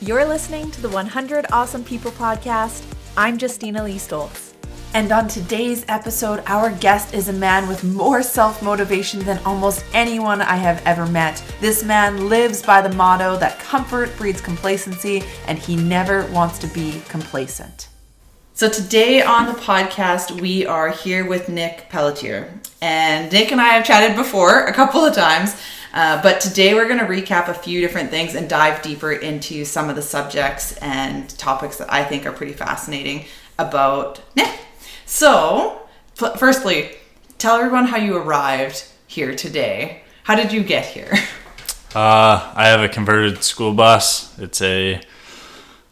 You're listening to the 100 Awesome People podcast. I'm Justina LeeStolz. And on today's episode, our guest is a man with more self-motivation than almost anyone I have ever met. This man lives by the motto that comfort breeds complacency, and he never wants to be complacent. So today on the podcast, we are here with Nick Pelletier. And Nick and I have chatted before a couple of times, but today we're going to recap a few different things and dive deeper into some of the subjects and topics that I think are pretty fascinating about Nick. So, firstly, tell everyone how you arrived here today. How did you get here? I have a converted school bus. It's a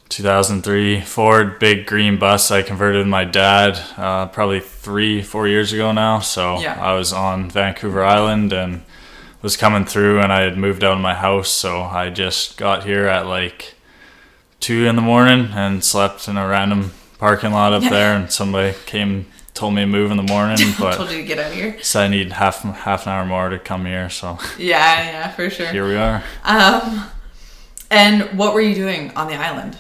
2003 Ford big green bus I converted with my dad probably 3-4 years ago now. So yeah. I was on Vancouver Island and was coming through, and I had moved out of my house. So I just got here at like 2 a.m. and slept in a random parking lot up there, and somebody told me to move in the morning, but told you to get out of here. So I need half an hour more to come here. So yeah, for sure. Here we are. And what were you doing on the island?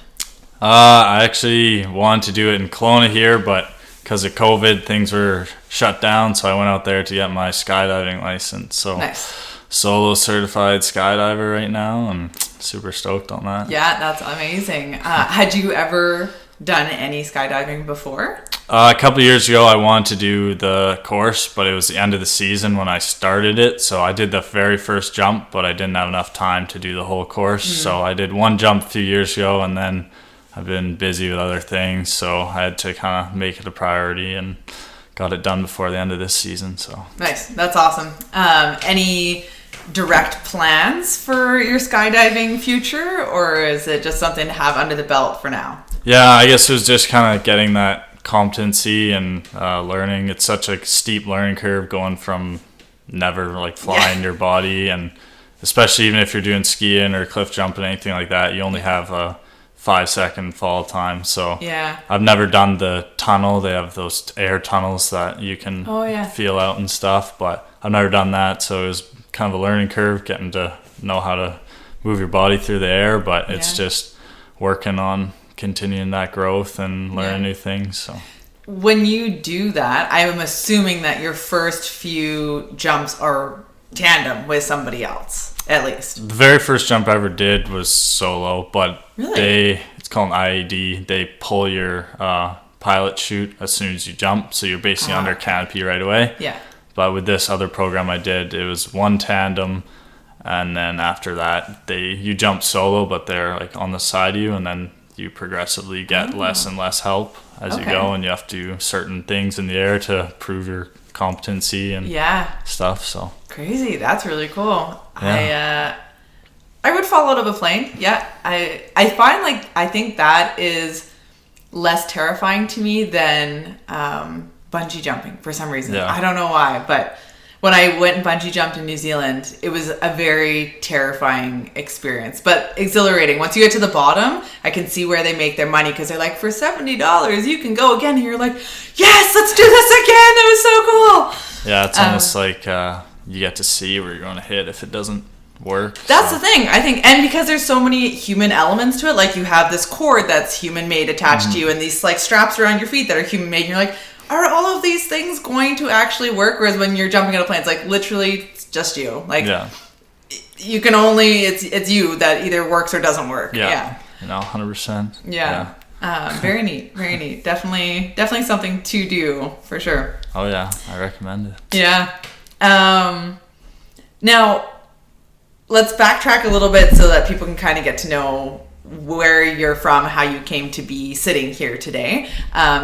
I actually wanted to do it in Kelowna here, but because of COVID, things were shut down, so I went out there to get my skydiving license. So nice. Solo certified skydiver right now. I'm super stoked on that. Yeah, that's amazing. Had you ever done any skydiving before? A couple of years ago, I wanted to do the course, but it was the end of the season when I started it. So I did the very first jump, but I didn't have enough time to do the whole course. So I did one jump a few years ago, and then I've been busy with other things. So I had to kind of make it a priority and got it done before the end of this season. So nice. That's awesome. Any direct plans for your skydiving future, or is it just something to have under the belt for now? Yeah, I guess it was just kind of getting that competency and learning. It's such a steep learning curve going from never like flying your body, and especially even if you're doing skiing or cliff jumping, anything like that, you only have a 5-second fall time. So I've never done the tunnel. They have those air tunnels that you can feel out and stuff, but I've never done that. So it was kind of a learning curve, getting to know how to move your body through the air, but it's just working on continuing that growth and learning new things. So when you do that, I'm assuming that your first few jumps are tandem with somebody else, at least. The very first jump I ever did was solo, but it's called an IAD. They pull your pilot chute as soon as you jump, so you're basically under canopy right away. Yeah. But with this other program I did, it was one tandem, and then after that you jump solo, but they're like on the side of you, and then you progressively get less and less help as you go, and you have to do certain things in the air to prove your competency and stuff. So crazy. That's really cool. I would fall out of a plane. I find I think that is less terrifying to me than bungee jumping for some reason. I don't know why, but when I went and bungee jumped in New Zealand, it was a very terrifying experience, but exhilarating. Once you get to the bottom, I can see where they make their money, because they're like, for $70, you can go again. And you're like, yes, let's do this again. That was so cool. Yeah, it's almost like you get to see where you're going to hit if it doesn't work. That's the thing, I think. And because there's so many human elements to it, like you have this cord that's human-made attached to you, and these like straps around your feet that are human-made, and you're like, are all of these things going to actually work? Whereas when you're jumping out of planes, like literally it's just you. Like you can only, it's you that either works or doesn't work. Yeah. 100%. Yeah. Very neat. Very neat. Definitely something to do for sure. Oh yeah. I recommend it. Yeah. Now let's backtrack a little bit so that people can kind of get to know where you're from, how you came to be sitting here today.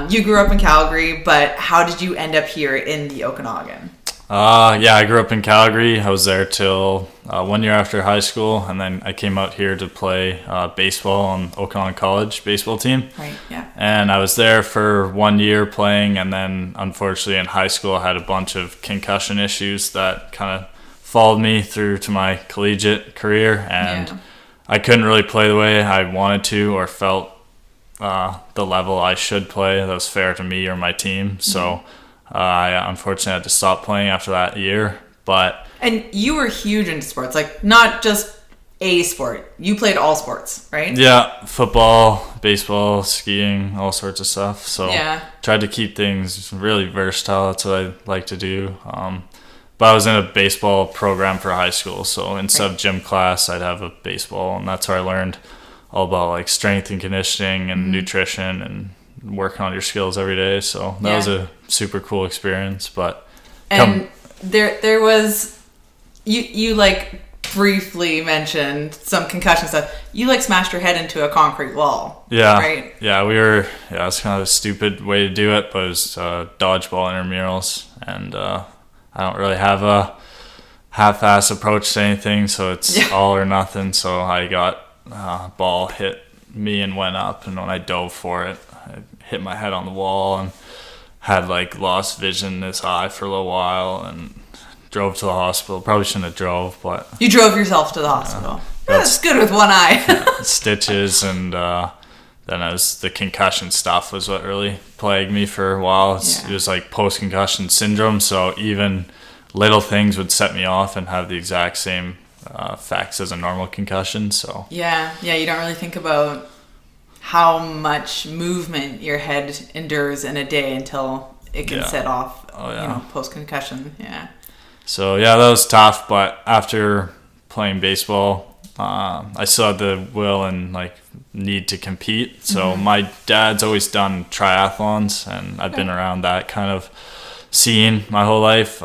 You grew up in Calgary, but how did you end up here in the Okanagan? I grew up in Calgary. I was there till 1 year after high school, and then I came out here to play baseball on Okanagan College baseball team. Right, yeah. And I was there for 1 year playing, and then unfortunately in high school I had a bunch of concussion issues that kind of followed me through to my collegiate career, and I couldn't really play the way I wanted to or felt the level I should play that was fair to me or my team. So I unfortunately had to stop playing after that year. And you were huge into sports, like not just a sport. You played all sports, right? Yeah, football, baseball, skiing, all sorts of stuff. So tried to keep things really versatile. That's what I like to do. But I was in a baseball program for high school. So instead of gym class, I'd have a baseball. And that's where I learned all about like strength and conditioning and nutrition and working on your skills every day. So that was a super cool experience. But there was, you like briefly mentioned some concussion stuff. You like smashed your head into a concrete wall. Yeah. Right? Yeah, it's kind of a stupid way to do it, but it was dodgeball intramurals. And I don't really have a half-ass approach to anything, so it's all or nothing. So I got ball hit me and went up, and when I dove for it, I hit my head on the wall and had like lost vision this eye for a little while and drove to the hospital. Probably shouldn't have drove, but you drove yourself to the hospital. That's good with one eye. Stitches, and then the concussion stuff was what really plagued me for a while. It was like post-concussion syndrome, so even little things would set me off and have the exact same effects as a normal concussion. So you don't really think about how much movement your head endures in a day until it can set off post-concussion. So that was tough, but after playing baseball, I still had the will and like need to compete. So my dad's always done triathlons, and I've been around that kind of scene my whole life.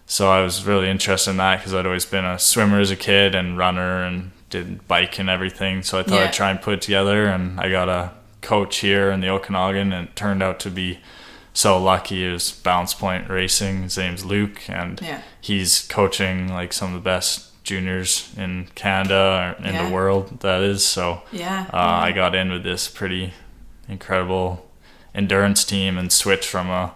So I was really interested in that because I'd always been a swimmer as a kid and runner and did bike and everything. So I thought I'd try and put it together, and I got a coach here in the Okanagan, and it turned out to be so lucky. It was Balance Point Racing. His name's Luke, and he's coaching like some of the best juniors in Canada or in the world, that is. So I got in with this pretty incredible endurance team and switched from a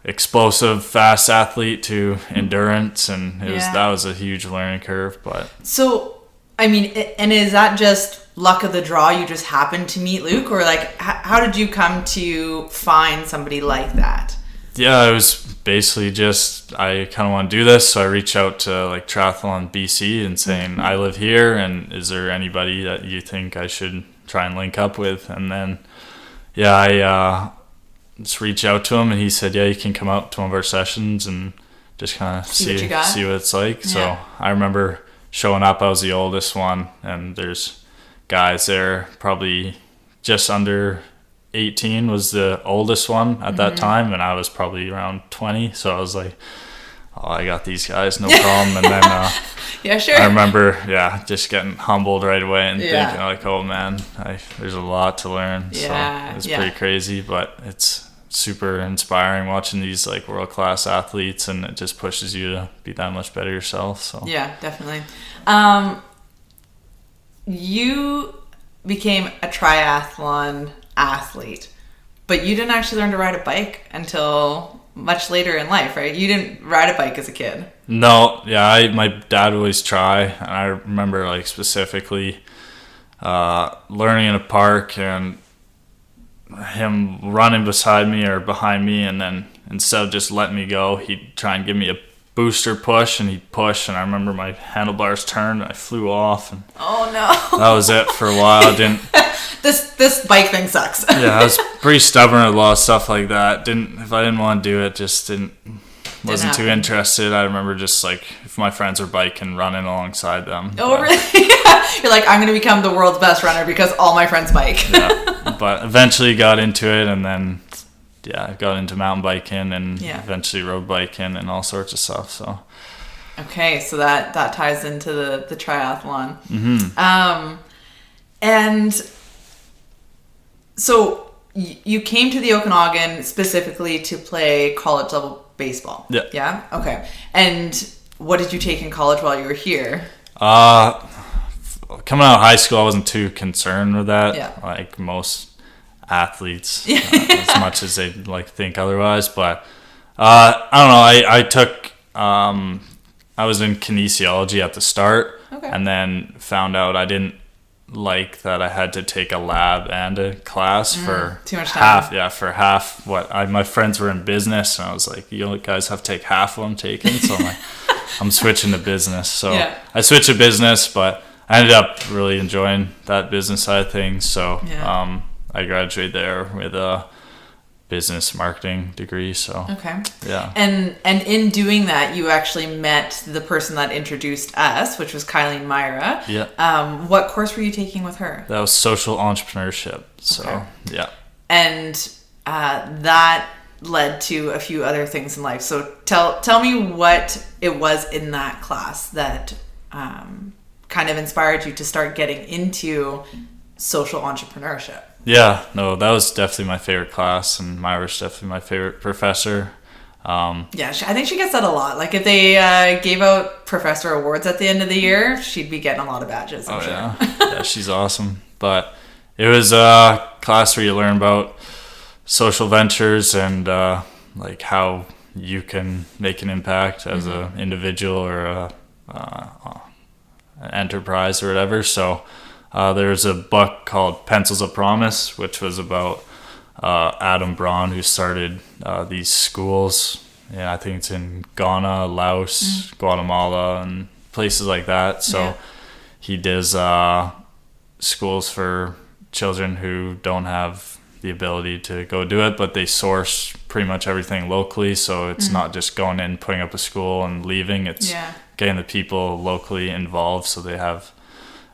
explosive fast athlete to endurance, and that was a huge learning curve. But so I mean, and is that just luck of the draw? You just happened to meet Luke, or like how did you come to find somebody like that? It was basically just I kind of want to do this, so I reached out to like Triathlon BC and saying I live here, and is there anybody that you think I should try and link up with? And then I just reached out to him, and he said you can come out to one of our sessions and just kind of see what it's like. So I remember showing up. I was the oldest one, and there's guys there probably just under 18 was the oldest one at that time, and I was probably around 20. So I was like, I got these guys, no problem. And then I remember just getting humbled right away and thinking like, oh man, there's a lot to learn. So it's pretty crazy, but it's super inspiring watching these like world-class athletes, and it just pushes you to be that much better yourself. So definitely. You became a triathlon athlete, but you didn't actually learn to ride a bike until much later in life, right? You didn't ride a bike as a kid. No, my dad would always try, and I remember like specifically learning in a park and him running beside me or behind me, and then instead of just letting me go, he'd try and give me a booster push, and he'd push, and I remember my handlebars turned and I flew off, and that was it for a while. I didn't this bike thing sucks. I was pretty stubborn at a lot of stuff like that. If I didn't want to do it, wasn't too interested. I remember just like if my friends were biking, running alongside them. Really? You're like, I'm gonna become the world's best runner because all my friends bike. But eventually got into it, and then I got into mountain biking and eventually road biking and all sorts of stuff. So okay, so that ties into the triathlon. And so you came to the Okanagan specifically to play college level baseball. Yeah. Okay. And what did you take in college while you were here? Coming out of high school, I wasn't too concerned with that. Like most athletes, as much as they like think otherwise. But I don't know. I took. I was in kinesiology at the start, and then found out I didn't like that I had to take a lab and a class for too much time. My friends were in business, and I was like, you guys have to take half what I'm taking. So I'm like, I'm switching to business. So Yeah. I switched to business, but I ended up really enjoying that business side of things. So I graduated there with a business marketing degree. So okay. yeah. And in doing that, you actually met the person that introduced us, which was Kylie Myra. Yeah. What course were you taking with her? That was social entrepreneurship. So Okay. yeah. And that led to a few other things in life. So tell me what it was in that class that kind of inspired you to start getting into social entrepreneurship. Yeah, no, that was definitely my favorite class, and Myra's definitely my favorite professor. I think she gets that a lot. Like if they gave out professor awards at the end of the year, she'd be getting a lot of badges, I'm sure. Yeah, she's awesome. But it was a class where you learn about social ventures and like how you can make an impact as an individual or an enterprise or whatever. So there's a book called Pencils of Promise, which was about Adam Braun, who started these schools. And I think it's in Ghana, Laos, Guatemala, and places like that. So he does schools for children who don't have the ability to go do it, but they source pretty much everything locally. So it's not just going in, putting up a school and leaving. It's getting the people locally involved so they have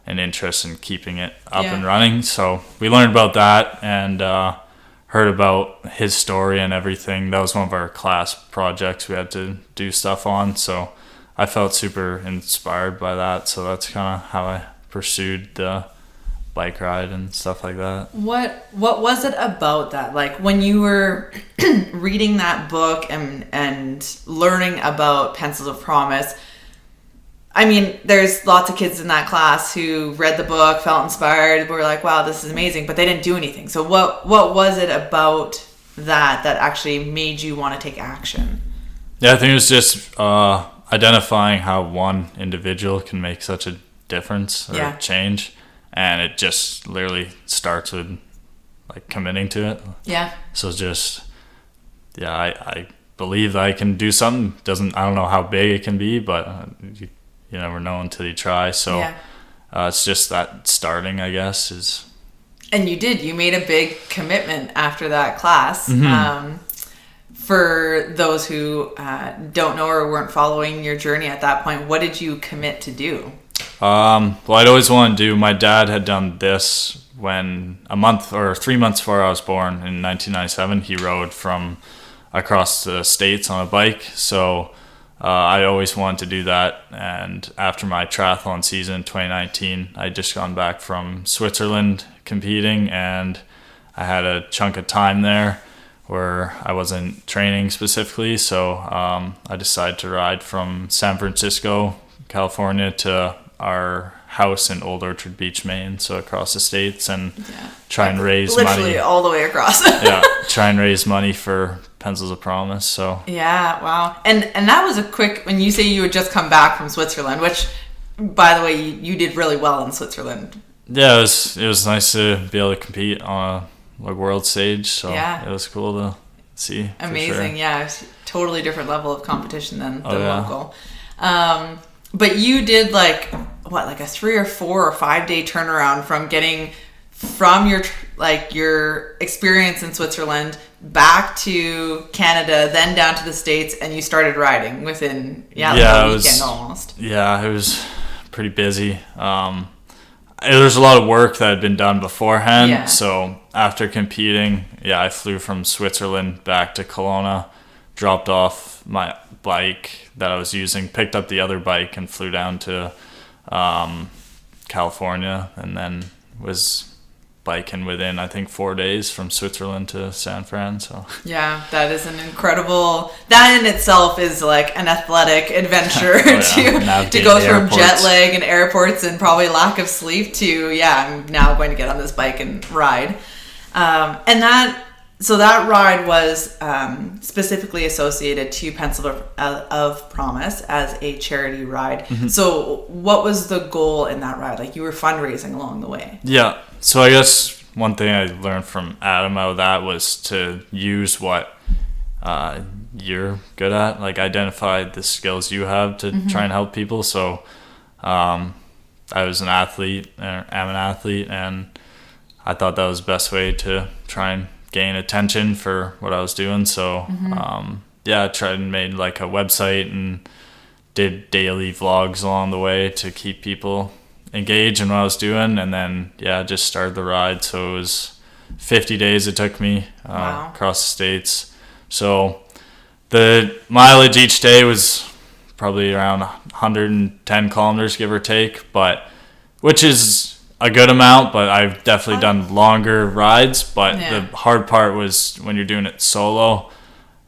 an interest in keeping it up and running. So we learned about that and heard about his story and everything. That was one of our class projects we had to do stuff on. So I felt super inspired by that. So that's kind of how I pursued the bike ride and stuff like that. What was it about that? Like when you were reading that book and learning about Pencils of Promise, I mean, there's lots of kids in that class who read the book, felt inspired, were like, wow, this is amazing, but they didn't do anything. So what was it about that actually made you want to take action? Yeah, I think it was just identifying how one individual can make such a difference or change. And it just literally starts with like committing to it. Yeah. So it's just, I believe that I can do something. I don't know how big it can be, but you never know until you try. So it's just that starting, I guess, is. And you made a big commitment after that class. For those who don't know or weren't following your journey at that point, what did you commit to do? Well, I'd always wanted to do. My dad had done this when 3 months before I was born in 1997. He rode from across the states on a bike, so I always wanted to do that. And after my triathlon season in 2019, I'd just gone back from Switzerland competing, and I had a chunk of time there where I wasn't training specifically, so I decided to ride from San Francisco, California to our house in Old Orchard Beach, Maine, so across the states, and try and raise literally money all the way across. Try and raise money for Pencils of Promise. So wow. And that was a quick, when you say you had just come back from Switzerland, which by the way you did really well in Switzerland. It was nice to be able to compete on a world stage, so it was cool to see. Amazing. It's a totally different level of competition than the local. But you did like a 3 or 4 or 5 day turnaround from getting from your experience in Switzerland back to Canada, then down to the States, and you started riding within a weekend almost. Yeah, it was pretty busy. There's a lot of work that had been done beforehand. So after competing, I flew from Switzerland back to Kelowna, dropped off my bike that I was using, picked up the other bike, and flew down to California, and then was biking within, I think, 4 days from Switzerland to San Fran. So that is an incredible, that in itself is like an athletic adventure to go from jet lag and airports and probably lack of sleep to I'm now going to get on this bike and ride. And that ride was specifically associated to Pencils of Promise as a charity ride. So what was the goal in that ride? Like, you were fundraising along the way. Yeah. So I guess one thing I learned from Adam out of that was to use what you're good at, like identify the skills you have to try and help people. So I was an athlete, am an athlete, and I thought that was the best way to try and gain attention for what I was doing. So I tried and made like a website and did daily vlogs along the way to keep people engaged in what I was doing, and then just started the ride. So it was 50 days it took me across the states. So the mileage each day was probably around 110 kilometers, give or take, which is a good amount, but I've definitely done longer rides. But the hard part was when you're doing it solo,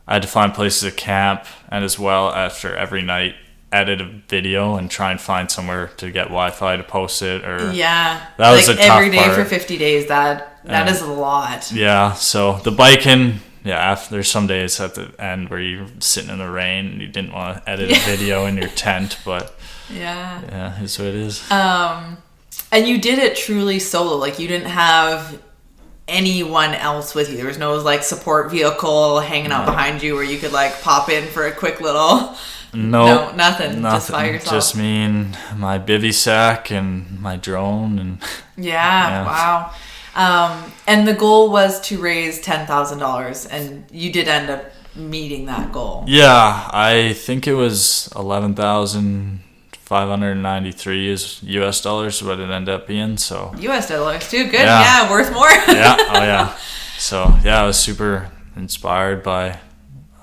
I had to find places to camp, and as well after every night edit a video and try and find somewhere to get Wi-Fi to post it. Or that was a tough part. Every day for 50 days, that is a lot. Yeah, so the biking, there's some days at the end where you're sitting in the rain and you didn't want to edit a video in your tent, but it's what it is. And you did it truly solo, like you didn't have anyone else with you. There was no like support vehicle hanging out behind you where you could like pop in for a quick little... No, nothing. Just by yourself. Just me and my bivy sack and my drone and wow. And the goal was to raise $10,000, and you did end up meeting that goal. Yeah, I think it was 11,593 is US dollars what it ended up being. So US dollars too. Good. Yeah, worth more. So I was super inspired by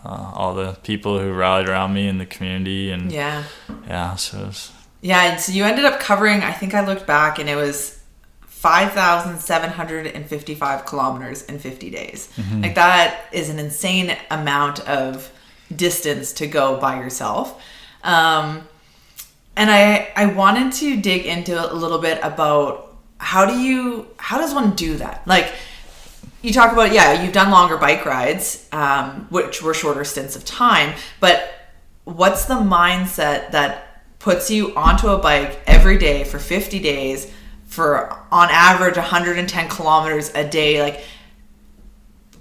all the people who rallied around me in the community, and so you ended up covering, I think I looked back, and it was 5,755 kilometers in 50 days. Like that is an insane amount of distance to go by yourself. And I wanted to dig into a little bit about how does one do that? Like, you talk about, you've done longer bike rides, which were shorter stints of time, but what's the mindset that puts you onto a bike every day for 50 days for, on average, 110 kilometers a day? Like,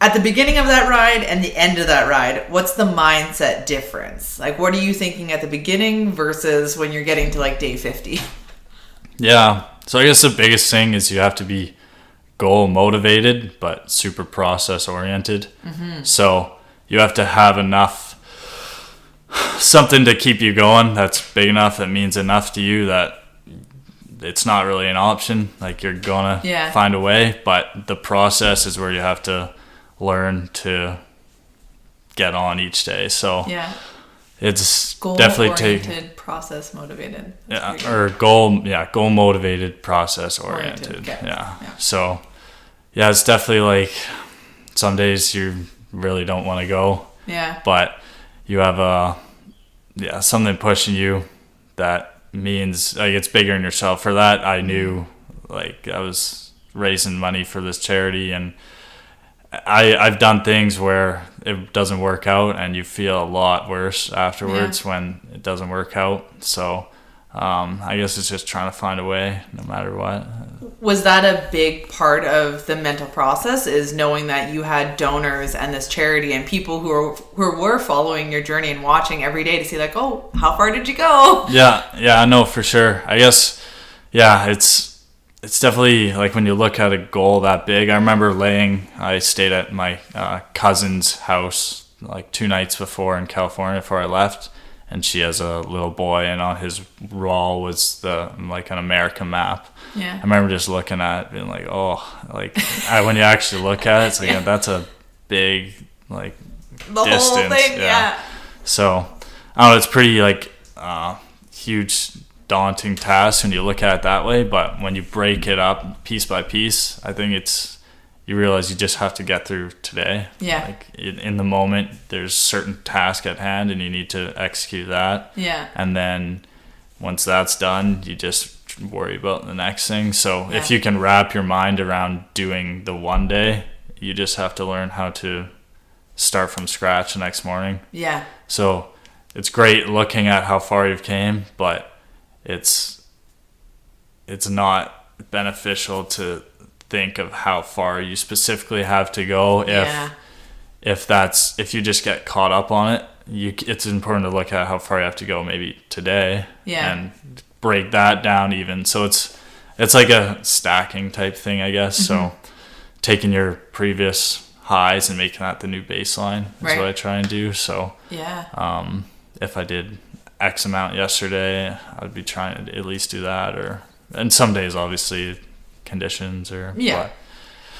at the beginning of that ride and the end of that ride, what's the mindset difference? Like, what are you thinking at the beginning versus when you're getting to, like, day 50? Yeah, so I guess the biggest thing is you have to be goal motivated but super process oriented. So you have to have something to keep you going that's big enough, that means enough to you that it's not really an option, like you're gonna find a way. But the process is where you have to learn to get on each day. So it's goal definitely process motivated. Goal motivated, process oriented. So it's definitely like some days you really don't want to go. But you have something pushing you that means like it's bigger than yourself. For that, I knew like I was raising money for this charity, and I've done things where it doesn't work out and you feel a lot worse afterwards when it doesn't work out. So I guess it's just trying to find a way no matter what. Was that a big part of the mental process, is knowing that you had donors and this charity and people who were following your journey and watching every day to see like, oh, how far did you go? I know for sure. I guess it's definitely like when you look at a goal that big. I remember I stayed at my cousin's house like 2 nights before in California before I left, and she has a little boy, and on his wall was like an American map. I remember just looking at it being like, when you actually look at it, it's like that's a big like the distance. Whole thing. So I don't know, it's pretty like huge, daunting task when you look at it that way, but when you break it up piece by piece, I think you realize you just have to get through today. Like in the moment, there's certain task at hand and you need to execute that. And then once that's done, you just worry about the next thing. So if you can wrap your mind around doing the one day, you just have to learn how to start from scratch the next morning. So it's great looking at how far you've came, but it's not beneficial to think of how far you specifically have to go if you just get caught up on it, it's important to look at how far you have to go maybe today and break that down even. So it's like a stacking type thing, I guess. So taking your previous highs and making that the new baseline is what I try and do. So if I did X amount yesterday, I'd be trying to at least do that, and some days obviously conditions or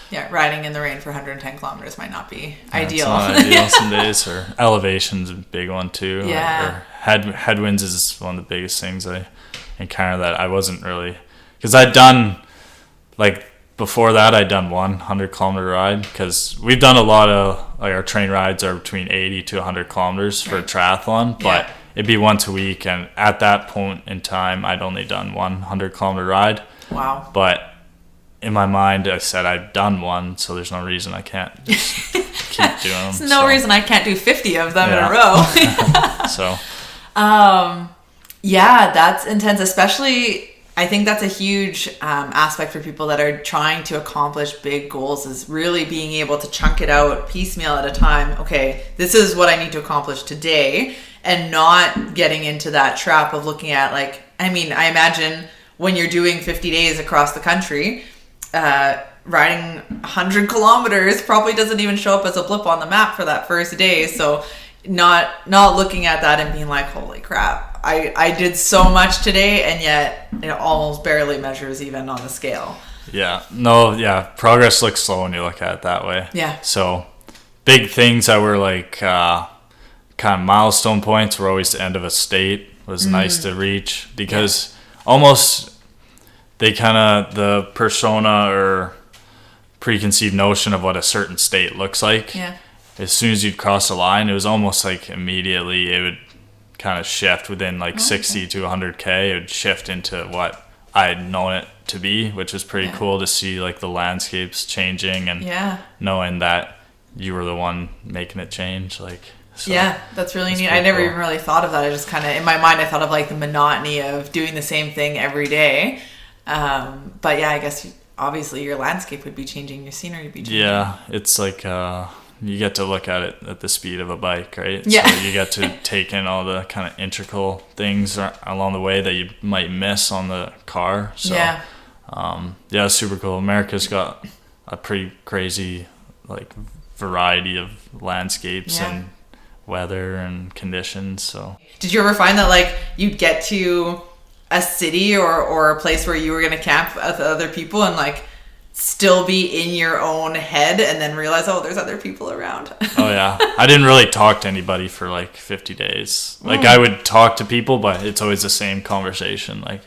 Yeah, riding in the rain for 110 kilometers might not be ideal. It's not ideal some days, or elevation's a big one too. Yeah. Or headwinds is one of the biggest things I encountered that I wasn't really, because I'd done, like before that I'd done 100 kilometer ride, because we've done a lot of, like our train rides are between 80 to 100 kilometers for a triathlon, but it'd be once a week, and at that point in time I'd only done 100 kilometer ride. Wow. But in my mind, I said I've done one, so there's no reason I can't just keep doing them. There's no reason I can't do 50 of them in a row. So. Yeah, that's intense. Especially, I think that's a huge aspect for people that are trying to accomplish big goals, is really being able to chunk it out piecemeal at a time. Okay, this is what I need to accomplish today, and not getting into that trap of looking at, like, I mean, I imagine when you're doing 50 days across the country, riding 100 kilometers probably doesn't even show up as a blip on the map for that first day. So not looking at that and being like, holy crap, I did so much today, and yet it almost barely measures even on the scale. Progress looks slow when you look at it that way. So big things that were like kind of milestone points were always the end of a state. Was nice to reach, because almost they kind of, the persona or preconceived notion of what a certain state looks like. As soon as you'd cross the line, it was almost like immediately it would kind of shift within like 60 to 100K. It would shift into what I had known it to be, which was pretty cool to see, like the landscapes changing and knowing that you were the one making it change. Like, so that's really neat. I never even really thought of that. I just kind of, in my mind, I thought of like the monotony of doing the same thing every day. But I guess obviously your landscape would be changing, your scenery would be changing. Yeah, it's like you get to look at it at the speed of a bike, right? Yeah. So you get to take in all the kind of integral things along the way that you might miss on the car. So, it's super cool. America's got a pretty crazy like variety of landscapes and weather and conditions. So, did you ever find that like you'd get to a city or a place where you were going to camp with other people and like still be in your own head and then realize, oh, there's other people around? Oh yeah. I didn't really talk to anybody for like 50 days. Like I would talk to people, but it's always the same conversation. Like,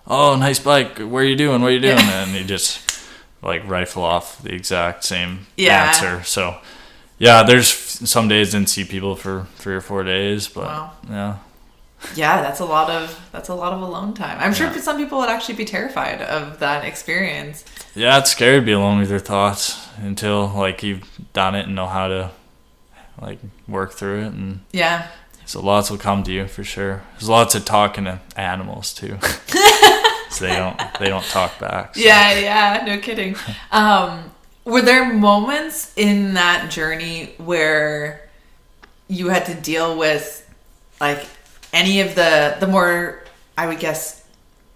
oh, nice bike. What are you doing? And you just like rifle off the exact same answer. So there's some days didn't see people for 3 or 4 days, but that's a lot of alone time. I'm sure some people would actually be terrified of that experience. Yeah, it's scary to be alone with your thoughts until like you've done it and know how to like work through it. And so lots will come to you for sure. There's lots of talking to animals too. So they don't talk back. So. Yeah, no kidding. Were there moments in that journey where you had to deal with like any of the more, I would guess,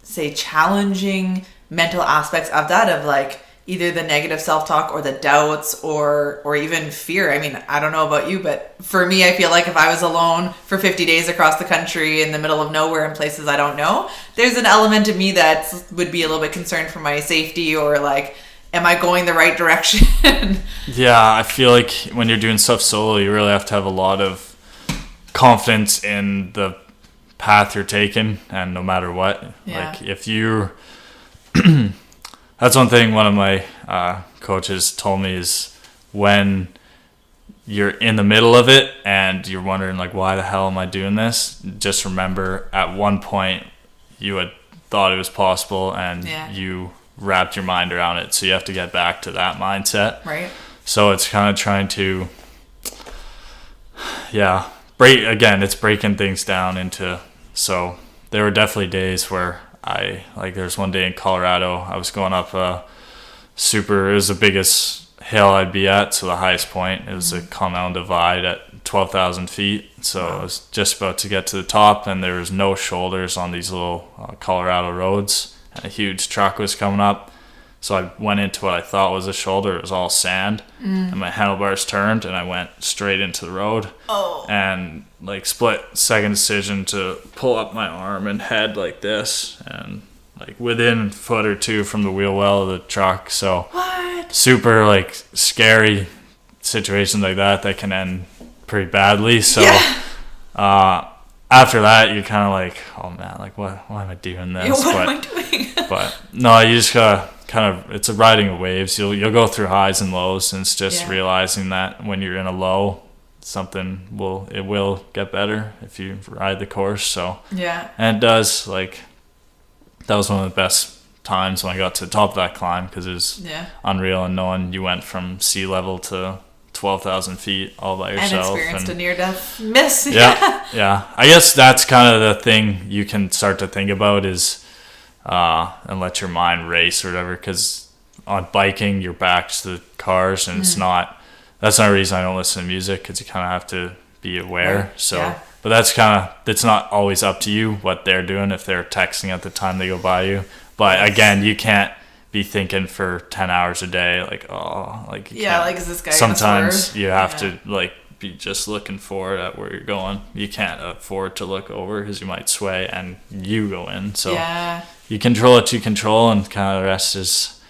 say challenging mental aspects of that, of like either the negative self-talk or the doubts or even fear? I mean, I don't know about you, but for me, I feel like if I was alone for 50 days across the country in the middle of nowhere in places I don't know, there's an element of me that would be a little bit concerned for my safety, or like, am I going the right direction? I feel like when you're doing stuff solo, you really have to have a lot of confidence in the path you're taking, and no matter what, like if you that's one thing one of my coaches told me, is when you're in the middle of it and you're wondering like, why the hell am I doing this, just remember at one point you had thought it was possible and you wrapped your mind around it, so you have to get back to that mindset, right? So it's kind of trying to it's breaking things down into. So there were definitely days where there's one day in Colorado, I was going up it was the biggest hill I'd be at, so the highest point. It was a Continental Divide at 12,000 feet. So I was just about to get to the top, and there was no shoulders on these little Colorado roads. And a huge truck was coming up. So I went into what I thought was a shoulder. It was all sand. And my handlebars turned, and I went straight into the road. And like split second decision to pull up my arm and head like this, and like within a foot or two from the wheel well of the truck. So super like scary situations like that can end pretty badly. So after that, you're kind of like, oh man, like why am I doing this? What am I doing? But no, you just gotta kind of, it's a riding of waves. You'll go through highs and lows, and it's just realizing that when you're in a low, something will get better if you ride the course. So and it does. Like, that was one of the best times when I got to the top of that climb, because it was unreal, and knowing you went from sea level to 12,000 feet all by yourself and experienced a near-death miss. Yeah. I guess that's kind of the thing you can start to think about is and let your mind race or whatever, because on biking you're back to the cars, and that's not the reason I don't listen to music, because you kind of have to be aware. But it's not always up to you what they're doing, if they're texting at the time they go by you. But again, you can't be thinking for 10 hours a day like, oh, like like, is this guy sometimes you have to like be just looking forward at where you're going. You can't afford to look over, because you might sway and you go in. So you control what you control, and kind of the rest is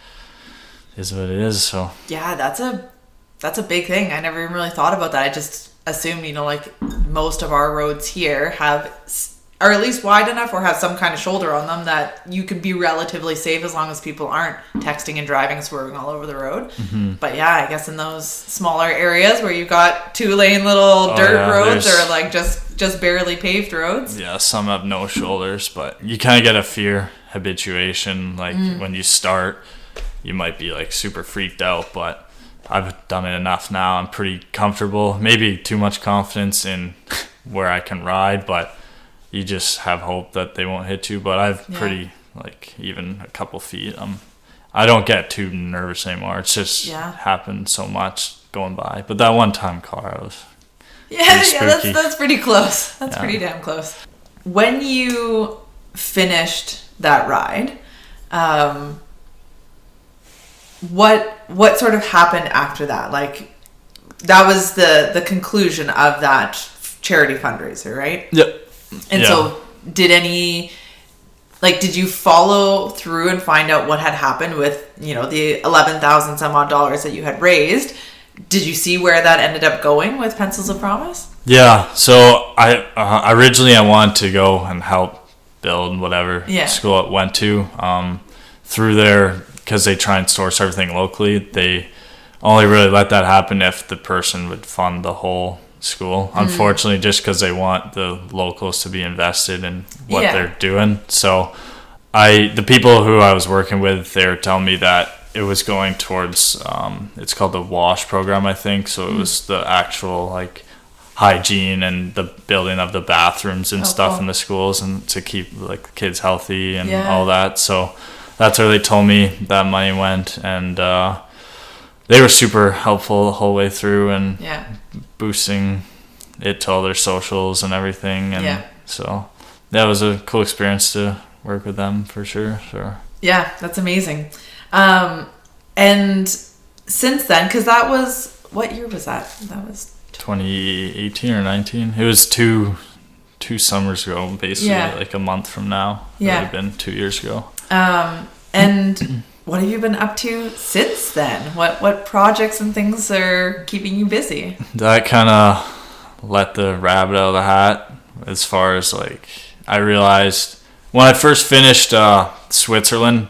what it is. So that's a big thing. I never even really thought about that. I just assumed, like most of our roads here are at least wide enough or have some kind of shoulder on them that you can be relatively safe, as long as people aren't texting and driving, swerving all over the road. But I guess in those smaller areas where you've got 2-lane little dirt roads, or like just barely paved roads. Yeah, some have no shoulders, but you kind of get a fear habituation. Like when you start, you might be like super freaked out, but I've done it enough now. I'm pretty comfortable. Maybe too much confidence in where I can ride, but you just have hope that they won't hit you. But I've pretty, like, even a couple feet. I don't get too nervous anymore. It's just happened so much going by. But that one time Colorado was that's pretty close. That's pretty damn close. When you finished that ride, what sort of happened after that? Like, that was the conclusion of that charity fundraiser, right? Yep. And so did you follow through and find out what had happened with, the 11,000 some odd dollars that you had raised? Did you see where that ended up going with Pencils of Promise? Yeah. So I originally I wanted to go and help build whatever school it went to. Through there, because they try and source everything locally, they only really let that happen if the person would fund the whole school, unfortunately, just because they want the locals to be invested in what they're doing. So the people who I was working with, they were telling me that it was going towards it's called the WASH program, I think. So it was the actual like hygiene and the building of the bathrooms and stuff in the schools, and to keep like the kids healthy and all that. So that's where they told me that money went, and they were super helpful the whole way through, and boosting it to all their socials and everything. And so that was a cool experience to work with them for sure. Yeah, that's amazing. And since then, because that was, what year was that? That was 2018 or 19. It was two summers ago, basically, like a month from now. It would have been 2 years ago. And what have you been up to since then? What projects and things are keeping you busy? That kind of let the rabbit out of the hat, as far as like, I realized when I first finished Switzerland,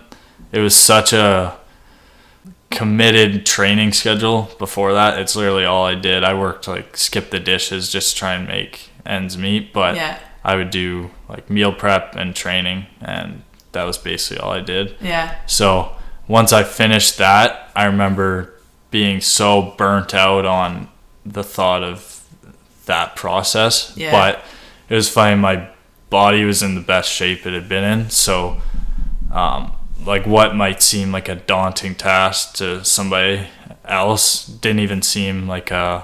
it was such a committed training schedule. Before that, it's literally all I did. I worked like skip the dishes just to try and make ends meet, but I would do like meal prep and training, and that was basically all I did. So once I finished that, I remember being so burnt out on the thought of that process. But it was funny, my body was in the best shape it had been in. So like what might seem like a daunting task to somebody else didn't even seem like a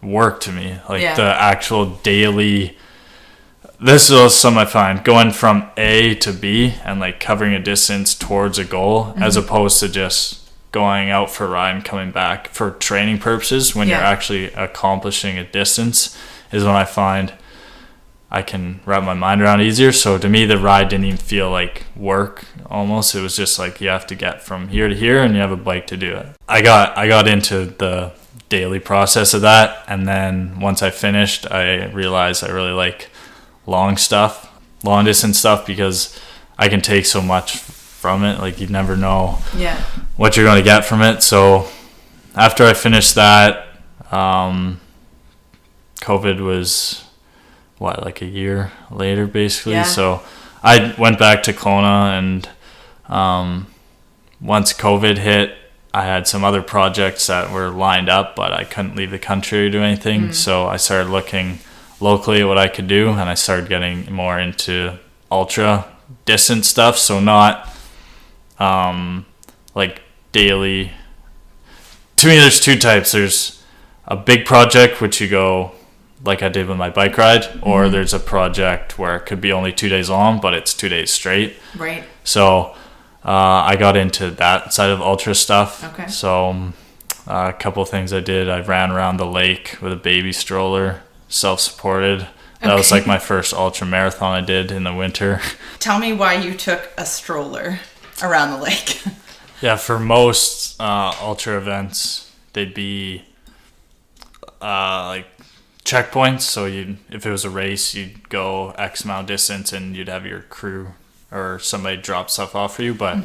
work to me. Like the actual daily, this is something I find, going from A to B and like covering a distance towards a goal, as opposed to just going out for a ride and coming back for training purposes when you're actually accomplishing a distance, is when I find I can wrap my mind around easier. So to me, the ride didn't even feel like work almost. It was just like you have to get from here to here and you have a bike to do it. I got into the daily process of that, and then once I finished, I realized I really like long distance stuff, because I can take so much from it. Like, you never know what you're going to get from it. So after I finished that, COVID was like a year later basically. So I went back to Kelowna, and once COVID hit, I had some other projects that were lined up, but I couldn't leave the country or do anything. So I started looking locally at what I could do, and I started getting more into ultra distance stuff. So not like daily. To me, there's two types. There's a big project, which you go like I did with my bike ride, or there's a project where it could be only 2 days long, but it's 2 days straight. Right. So I got into that side of ultra stuff. Okay. So a couple of things I did. I ran around the lake with a baby stroller, self-supported. That was like my first ultra marathon I did in the winter. Tell me why you took a stroller around the lake. Yeah, for most ultra events, they'd be like checkpoints. So if it was a race, you'd go X amount of distance and you'd have your crew or somebody drop stuff off for you. But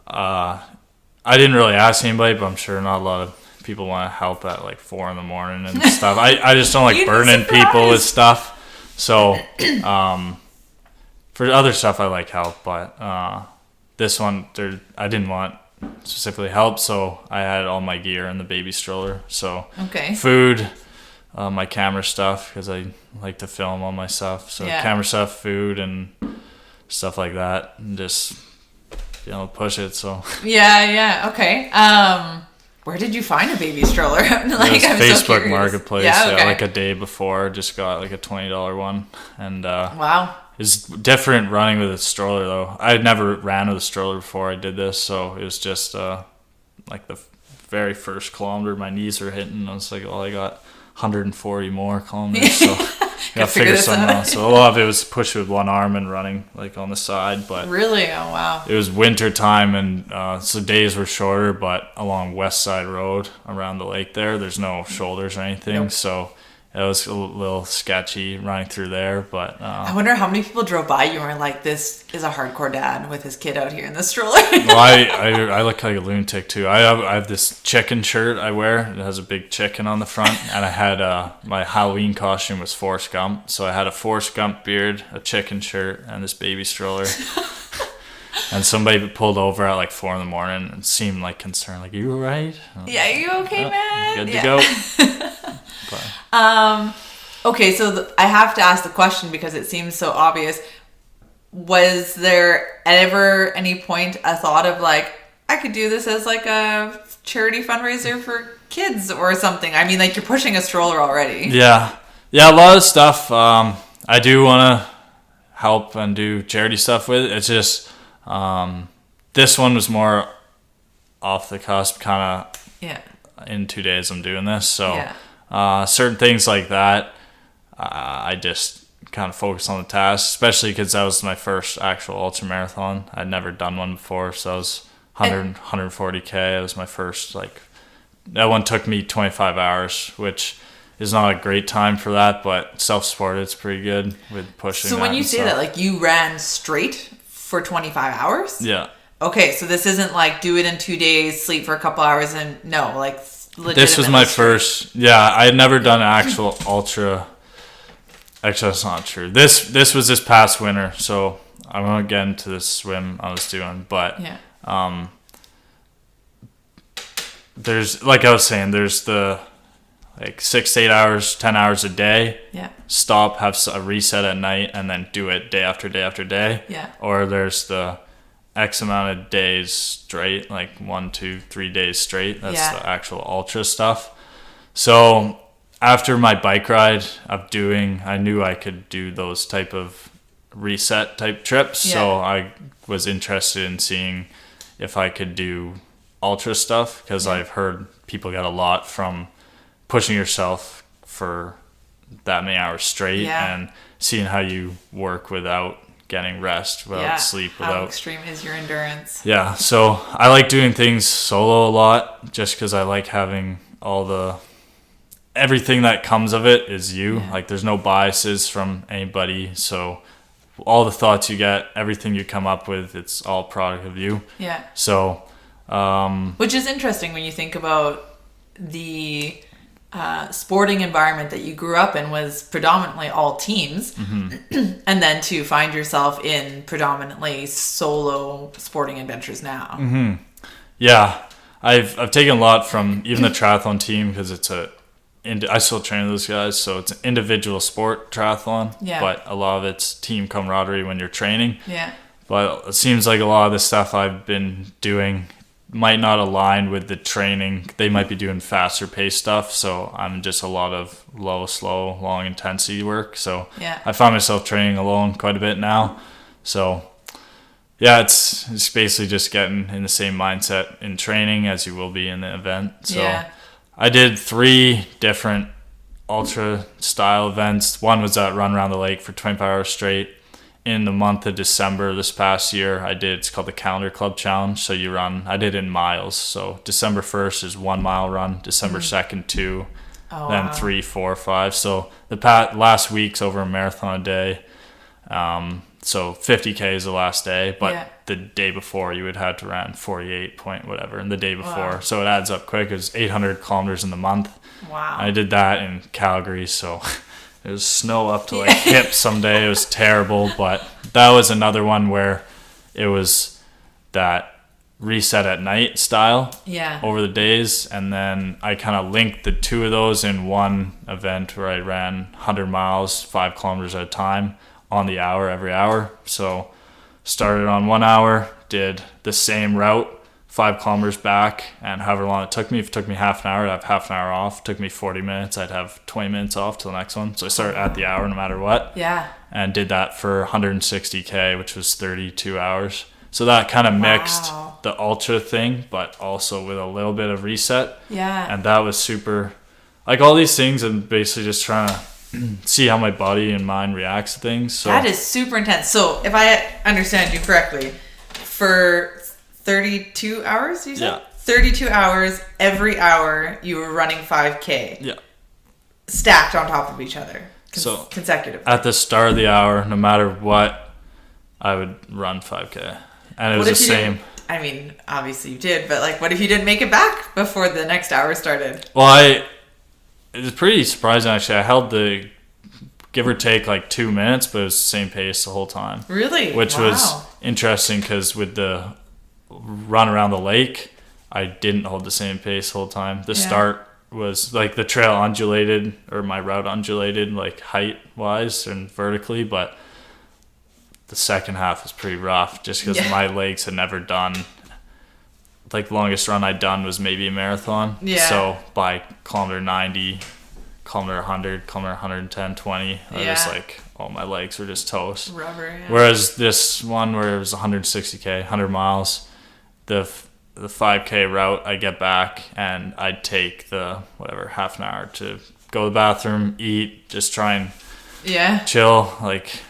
I didn't really ask anybody, but I'm sure not a lot of people want to help at like 4 a.m. and stuff. I just don't like burning people with stuff. So for other stuff, I like help, but this one, I didn't want specifically help, so I had all my gear in the baby stroller. So food, my camera stuff, because I like to film all my stuff. So camera stuff, food, and stuff like that, and just push it. So okay. Where did you find a baby stroller? Like, it was Facebook Marketplace. Like a day before, just got like a $20 one, and wow. It's different running with a stroller though. I had never ran with a stroller before I did this, so it was just like the very first kilometer, my knees were hitting. I was like, well, I got 140 more kilometers, so I got to figure something out. So a lot of it was pushing with one arm and running like on the side. But really, oh wow! It was winter time, and so days were shorter. But along West Side Road around the lake there's no shoulders or anything, so it was a little sketchy running through there. But I wonder how many people drove by you and were like, "This is a hardcore dad with his kid out here in the stroller." Well, I look like a lunatic too. I have this chicken shirt I wear. It has a big chicken on the front, and I had my Halloween costume was Forrest Gump, so I had a Forrest Gump beard, a chicken shirt, and this baby stroller. And somebody pulled over at like 4 a.m. and seemed like concerned, like, "You all right?" Yeah, you okay, man? Good to go. But. Okay, so I have to ask the question because it seems so obvious. Was there ever any point a thought of like, I could do this as like a charity fundraiser for kids or something? I mean, like, you're pushing a stroller already. Yeah, a lot of stuff I do want to help and do charity stuff with. It's just this one was more off the cusp, kind of in 2 days I'm doing this, so certain things like that I just kind of focus on the task, especially because that was my first actual ultra marathon. I'd never done one before, so that was 140k. It was my first, like, that one took me 25 hours, which is not a great time for that, but self-supported, it's pretty good with pushing. So when you say that, like, you ran straight for 25 hours? Yeah. Okay, so this isn't like do it in 2 days, sleep for a couple hours, and no, like, this was my first. I had never done an actual ultra. Actually, that's not true. This was this past winter, so I won't get into the swim I was doing, but there's, like I was saying, there's the like 6 to 8 hours, 10 hours a day. Stop, have a reset at night, and then do it day after day after day. Or there's the X amount of days straight, like 1, 2, 3 days straight. That's the actual ultra stuff. So after my bike ride I knew I could do those type of reset type trips. Yeah. So I was interested in seeing if I could do ultra stuff, because I've heard people get a lot from pushing yourself for that many hours straight and seeing how you work without getting rest, without sleep, how extreme is your endurance. Yeah, so I like doing things solo a lot, just because I like having everything that comes of it is you. Like, there's no biases from anybody, so all the thoughts you get, everything you come up with, it's all product of you. Yeah. So which is interesting when you think about the sporting environment that you grew up in was predominantly all teams, and then to find yourself in predominantly solo sporting adventures now. Yeah, I've taken a lot from even the triathlon team, because I still train those guys, so it's an individual sport triathlon, but a lot of it's team camaraderie when you're training. Yeah. But it seems like a lot of the stuff I've been doing might not align with the training. They might be doing faster paced stuff, so I'm just a lot of low, slow, long intensity work. So I find myself training alone quite a bit now. So yeah, it's basically just getting in the same mindset in training as you will be in the event. So I did 3 different ultra style events. One was that run around the lake for 25 hours straight. In the month of December this past year, it's called the Calendar Club Challenge. So I did it in miles. So December 1st is 1 mile run, December 2nd, 2, then 3, 4, 5. So the last week's over a marathon a day. So 50K is the last day, but the day before you would have to run 48 point whatever, and the day before. So it adds up quick. It was 800 kilometers in the month. Wow. I did that in Calgary, so it was snow up to like hips someday. It was terrible, but that was another one where it was that reset at night style over the days. And then I kind of linked the 2 of those in one event where I ran 100 miles, 5 kilometers at a time on the hour, every hour. So started on 1 hour, did the same route, 5 kilometers back, and however long it took me. If it took me half an hour, I'd have half an hour off. It took me 40 minutes, I'd have 20 minutes off till the next one. So I started at the hour no matter what. Yeah. And did that for 160K, which was 32 hours. So that kind of mixed the ultra thing, but also with a little bit of reset. Yeah. And that was super, like all these things, and basically just trying to see how my body and mind reacts to things. So that is super intense. So if I understand you correctly, for 32 hours, you said? Yeah. 32 hours, every hour you were running 5K. Yeah. Stacked on top of each other. Consecutively. At the start of the hour, no matter what, I would run 5K. And it was the same. I mean, obviously you did, but like, what if you didn't make it back before the next hour started? Well, it was pretty surprising, actually. I held the give or take like 2 minutes, but it was the same pace the whole time. Really? Which was interesting, because with the run around the lake, I didn't hold the same pace the whole time. The start was like the trail undulated, or my route undulated, like height wise and vertically, but the second half was pretty rough, just because my legs had never done, like longest run I'd done was maybe a marathon. Yeah. So by kilometer 90, kilometer 100, kilometer 110, 20, I was like, oh, my legs were just toast. Rubber, yeah. Whereas this one where it was 160K, 100 miles, the 5K route, I get back and I'd take the half an hour to go to the bathroom, eat, just try and chill, like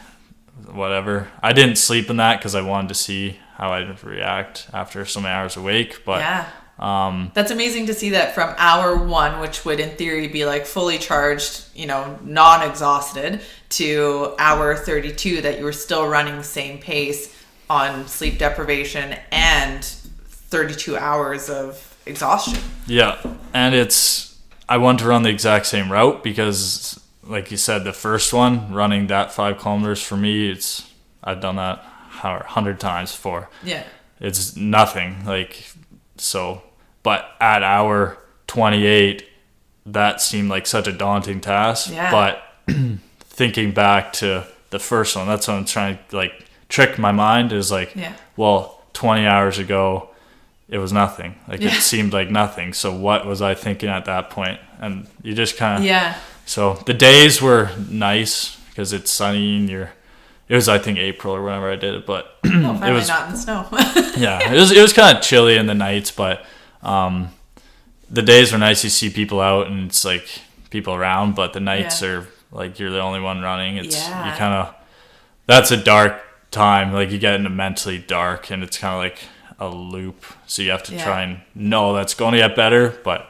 whatever. I didn't sleep in that because I wanted to see how I'd react after so many hours awake. But that's amazing to see that from hour 1, which would in theory be like fully charged, non-exhausted, to hour 32 that you were still running the same pace on sleep deprivation and 32 hours of exhaustion. Yeah. And I want to run the exact same route because, like you said, the first one, running that 5 kilometers for me, I've done that 100 times before. Yeah. It's nothing. But at hour 28, that seemed like such a daunting task. Yeah. But thinking back to the first one, that's what I'm trying to trick my mind is well, 20 hours ago, it was nothing. Like it seemed like nothing. So what was I thinking at that point? And you just kind of, so the days were nice because it's sunny and it was, I think, April or whenever I did it, but finally it was not in the snow. it was kind of chilly in the nights, but the days were nice. You see people out and it's like people around, but the nights are like you're the only one running. It's you kind of, that's a dark time. Like you get into mentally dark and it's kind of like a loop. So you have to try and know that's going to get better, but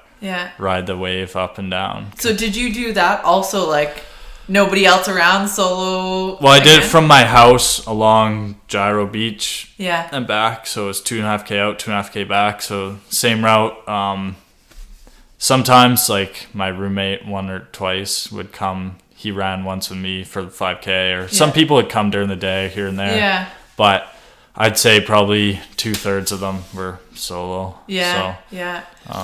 ride the wave up and down. So did you do that also, like nobody else around, solo? Well, I did it from my house along Gyro Beach and back. So it was 2.5K out, 2.5K back. So same route. Sometimes like my roommate one or twice would come. He ran once with me for the 5K, or some people would come during the day here and there. Yeah. But I'd say probably 2/3 of them were solo. Yeah. So,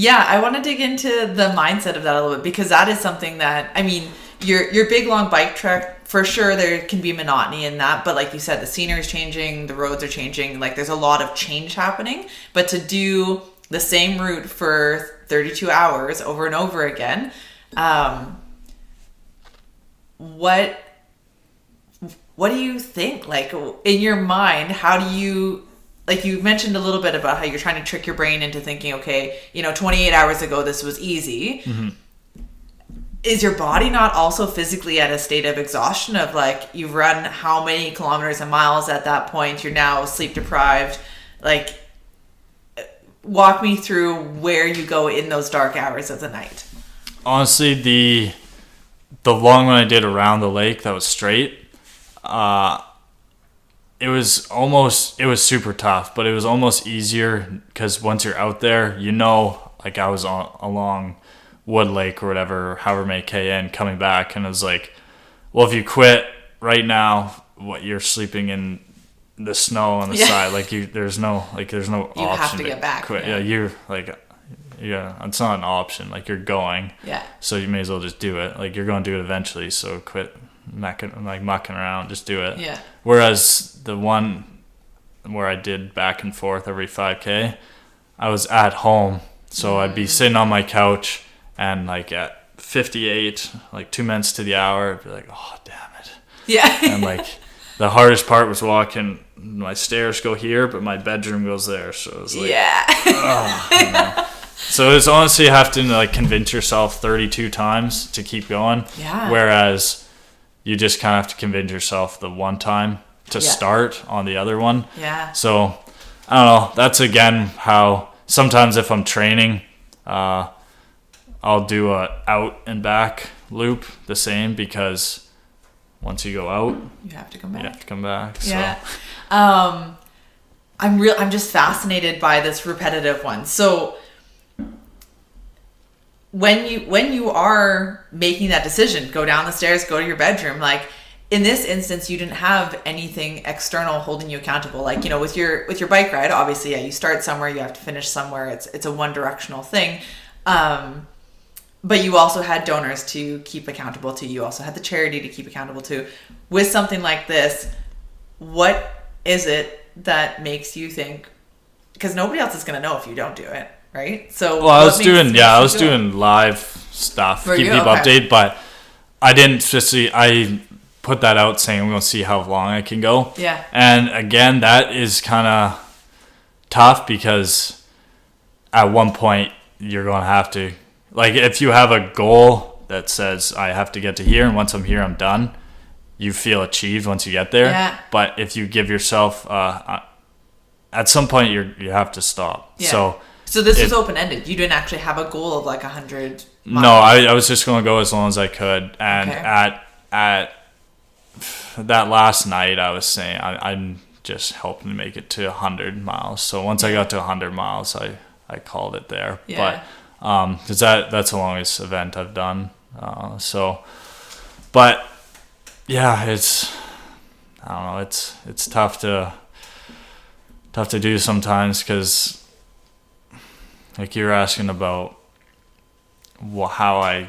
I want to dig into the mindset of that a little bit, because that is something that, I mean, your big long bike trek, for sure there can be monotony in that, but like you said, the scenery is changing, the roads are changing, like there's a lot of change happening. But to do the same route for 32 hours over and over again, what do you think? Like in your mind, how do you, like you mentioned a little bit about how you're trying to trick your brain into thinking, okay, 28 hours ago this was easy. Mm-hmm. Is your body not also physically at a state of exhaustion of like, you've run how many kilometers and miles at that point, you're now sleep deprived? Like, walk me through where you go in those dark hours of the night. Honestly, the long one I did around the lake that was straight, it was super tough, but it was almost easier because once you're out there, like I was along Wood Lake or whatever, however many KN coming back, and it was like, well, if you quit right now, you're sleeping in the snow on the side, like there's no option. You have to get back. Quit. Yeah, you're like, it's not an option. Like you're going. Yeah. So you may as well just do it. Like you're going to do it eventually. So quit mucking around. Just do it. Yeah. Whereas the one where I did back and forth every 5K, I was at home, so I'd be sitting on my couch and like at 58, like 2 minutes to the hour, I'd be like, oh damn it. Yeah. And like the hardest part was walking. My stairs go here, but my bedroom goes there. So it was like, So it's honestly, you have to like convince yourself 32 times to keep going. Yeah. Whereas you just kind of have to convince yourself the one time to start on the other one. Yeah. So I don't know. That's again how sometimes if I'm training, I'll do a out and back loop the same, because once you go out, you have to come back. Yeah. So. I'm just fascinated by this repetitive one. So when you are making that decision, go down the stairs, go to your bedroom, like in this instance, you didn't have anything external holding you accountable. Like, with your bike ride, obviously, you start somewhere, you have to finish somewhere. It's a one directional thing. But you also had donors to keep accountable to. You also had the charity to keep accountable to. With something like this, what is it that makes you think, because nobody else is going to know if you don't do it, right? So well, I was doing live stuff, keep people updated, but I didn't I put that out saying I'm going to see how long I can go. Yeah. And again, that is kind of tough, because at one point you're going to have to, like, if you have a goal that says I have to get to here, and once I'm here, I'm done, you feel achieved once you get there. Yeah. But if you give yourself, at some point you have to stop. Yeah. So this was open-ended. You didn't actually have a goal of like 100 miles. No, I was just going to go as long as I could. And at that last night, I was saying I'm just hoping to make it to 100 miles. So once I got to 100 miles, I called it there. Yeah. But because that's the longest event I've done. But yeah, it's tough to do sometimes, because like you're asking about how I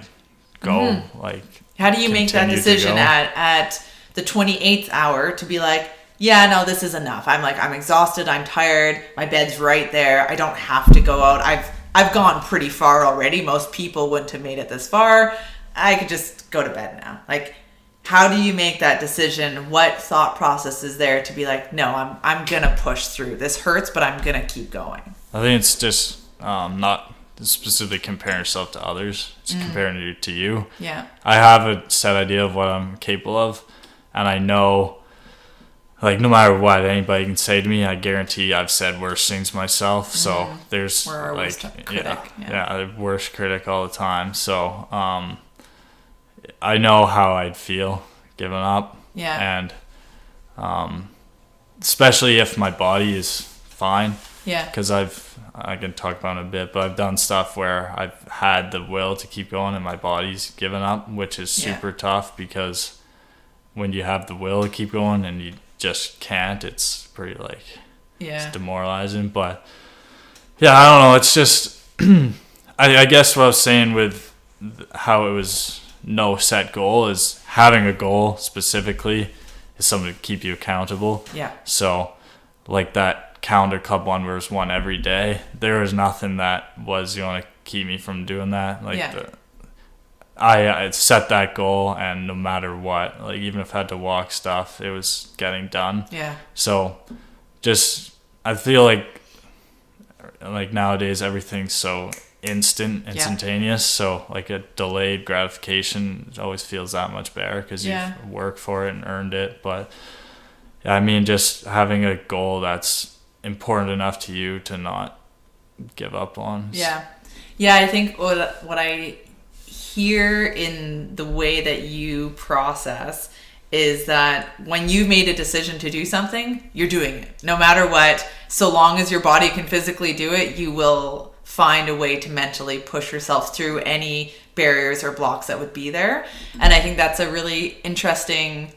go, like how do you make that decision at the 28th hour to be like, yeah, no, this is enough. I'm exhausted. I'm tired. My bed's right there. I don't have to go out. I've gone pretty far already. Most people wouldn't have made it this far. I could just go to bed now. Like, how do you make that decision? What thought process is there to be like, no, I'm gonna push through. This hurts, but I'm gonna keep going. I think it's just not specifically comparing yourself to others. It's comparing you to you. Yeah. I have a set idea of what I'm capable of, and I know, like, no matter what anybody can say to me, I guarantee I've said worse things myself. So there's We're our like, worst critic. yeah, worst critic all the time. So I know how I'd feel giving up. Yeah. And especially if my body is fine. Yeah. Because I can talk about it a bit, but I've done stuff where I've had the will to keep going and my body's given up, which is super tough, because when you have the will to keep going and you just can't, it's pretty it's demoralizing. But yeah, I don't know. It's just, I guess what I was saying with how it was no set goal is having a goal specifically is something to keep you accountable. Yeah. So like that calendar club one where it was one every day, there was nothing that was going to keep me from doing that. I set that goal, and no matter what, like even if I had to walk stuff, it was getting done. Yeah. So just, I feel like nowadays everything's so instantaneous. So like a delayed gratification always feels that much better because you've worked for it and earned it. But I mean, just having a goal that's important enough to you to not give up on. Yeah. I think what I hear in the way that you process is that when you've made a decision to do something, you're doing it. No matter what, so long as your body can physically do it, you will find a way to mentally push yourself through any barriers or blocks that would be there. And I think that's a really interesting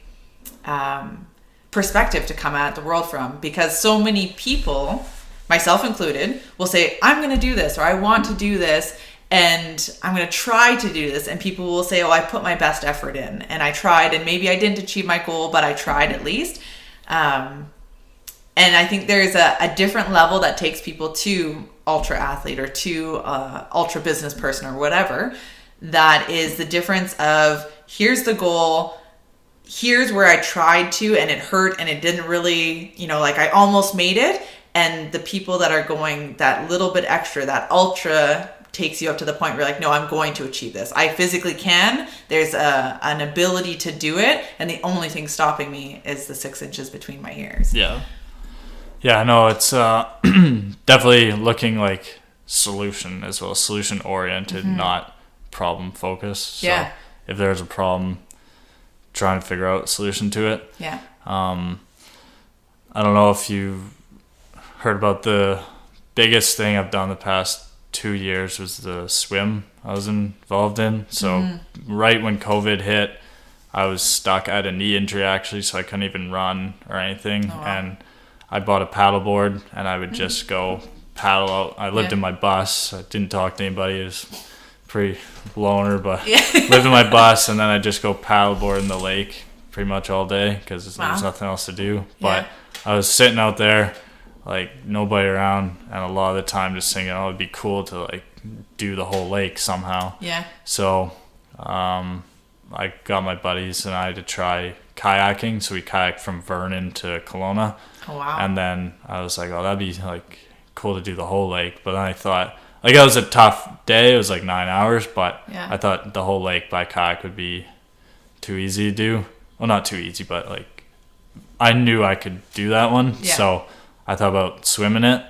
perspective to come at the world from, because so many people, myself included, will say, I'm going to do this, or I want to do this, and I'm going to try to do this. And people will say, oh, I put my best effort in and I tried, and maybe I didn't achieve my goal, but I tried at least. And I think there's a different level that takes people to ultra athlete or to ultra business person or whatever. That is the difference of, here's the goal, here's where I tried to, and it hurt, and it didn't really, I almost made it. And the people that are going that little bit extra, that ultra, takes you up to the point where you're like, no, I'm going to achieve this. I physically can. There's an ability to do it, and the only thing stopping me is the 6 inches between my ears. Yeah, no, it's definitely looking like solution as well, solution oriented, not problem focused. So if there's a problem, trying to figure out a solution to it. Yeah. I don't know if you've heard about the biggest thing I've done the past 2 years was the swim I was involved in. So right when COVID hit, I was stuck. I had a knee injury actually, so I couldn't even run or anything. Oh, wow. And I bought a paddleboard, and I would just go paddle out. I lived in my bus. I didn't talk to anybody. It was pretty loner, but lived in my bus, and then I'd just go paddleboard in the lake pretty much all day because there's nothing else to do. But I was sitting out there, like nobody around, and a lot of the time just thinking, oh, it'd be cool to like do the whole lake somehow. Yeah. So I got my buddies and I to try kayaking. So we kayaked from Vernon to Kelowna. Oh, wow. And then I was like, oh, that'd be like cool to do the whole lake. But then I thought, like, it was a tough day. It was like 9 hours, but I thought the whole lake by kayak would be too easy to do. Well, not too easy, but like I knew I could do that one. Yeah. So I thought about swimming it,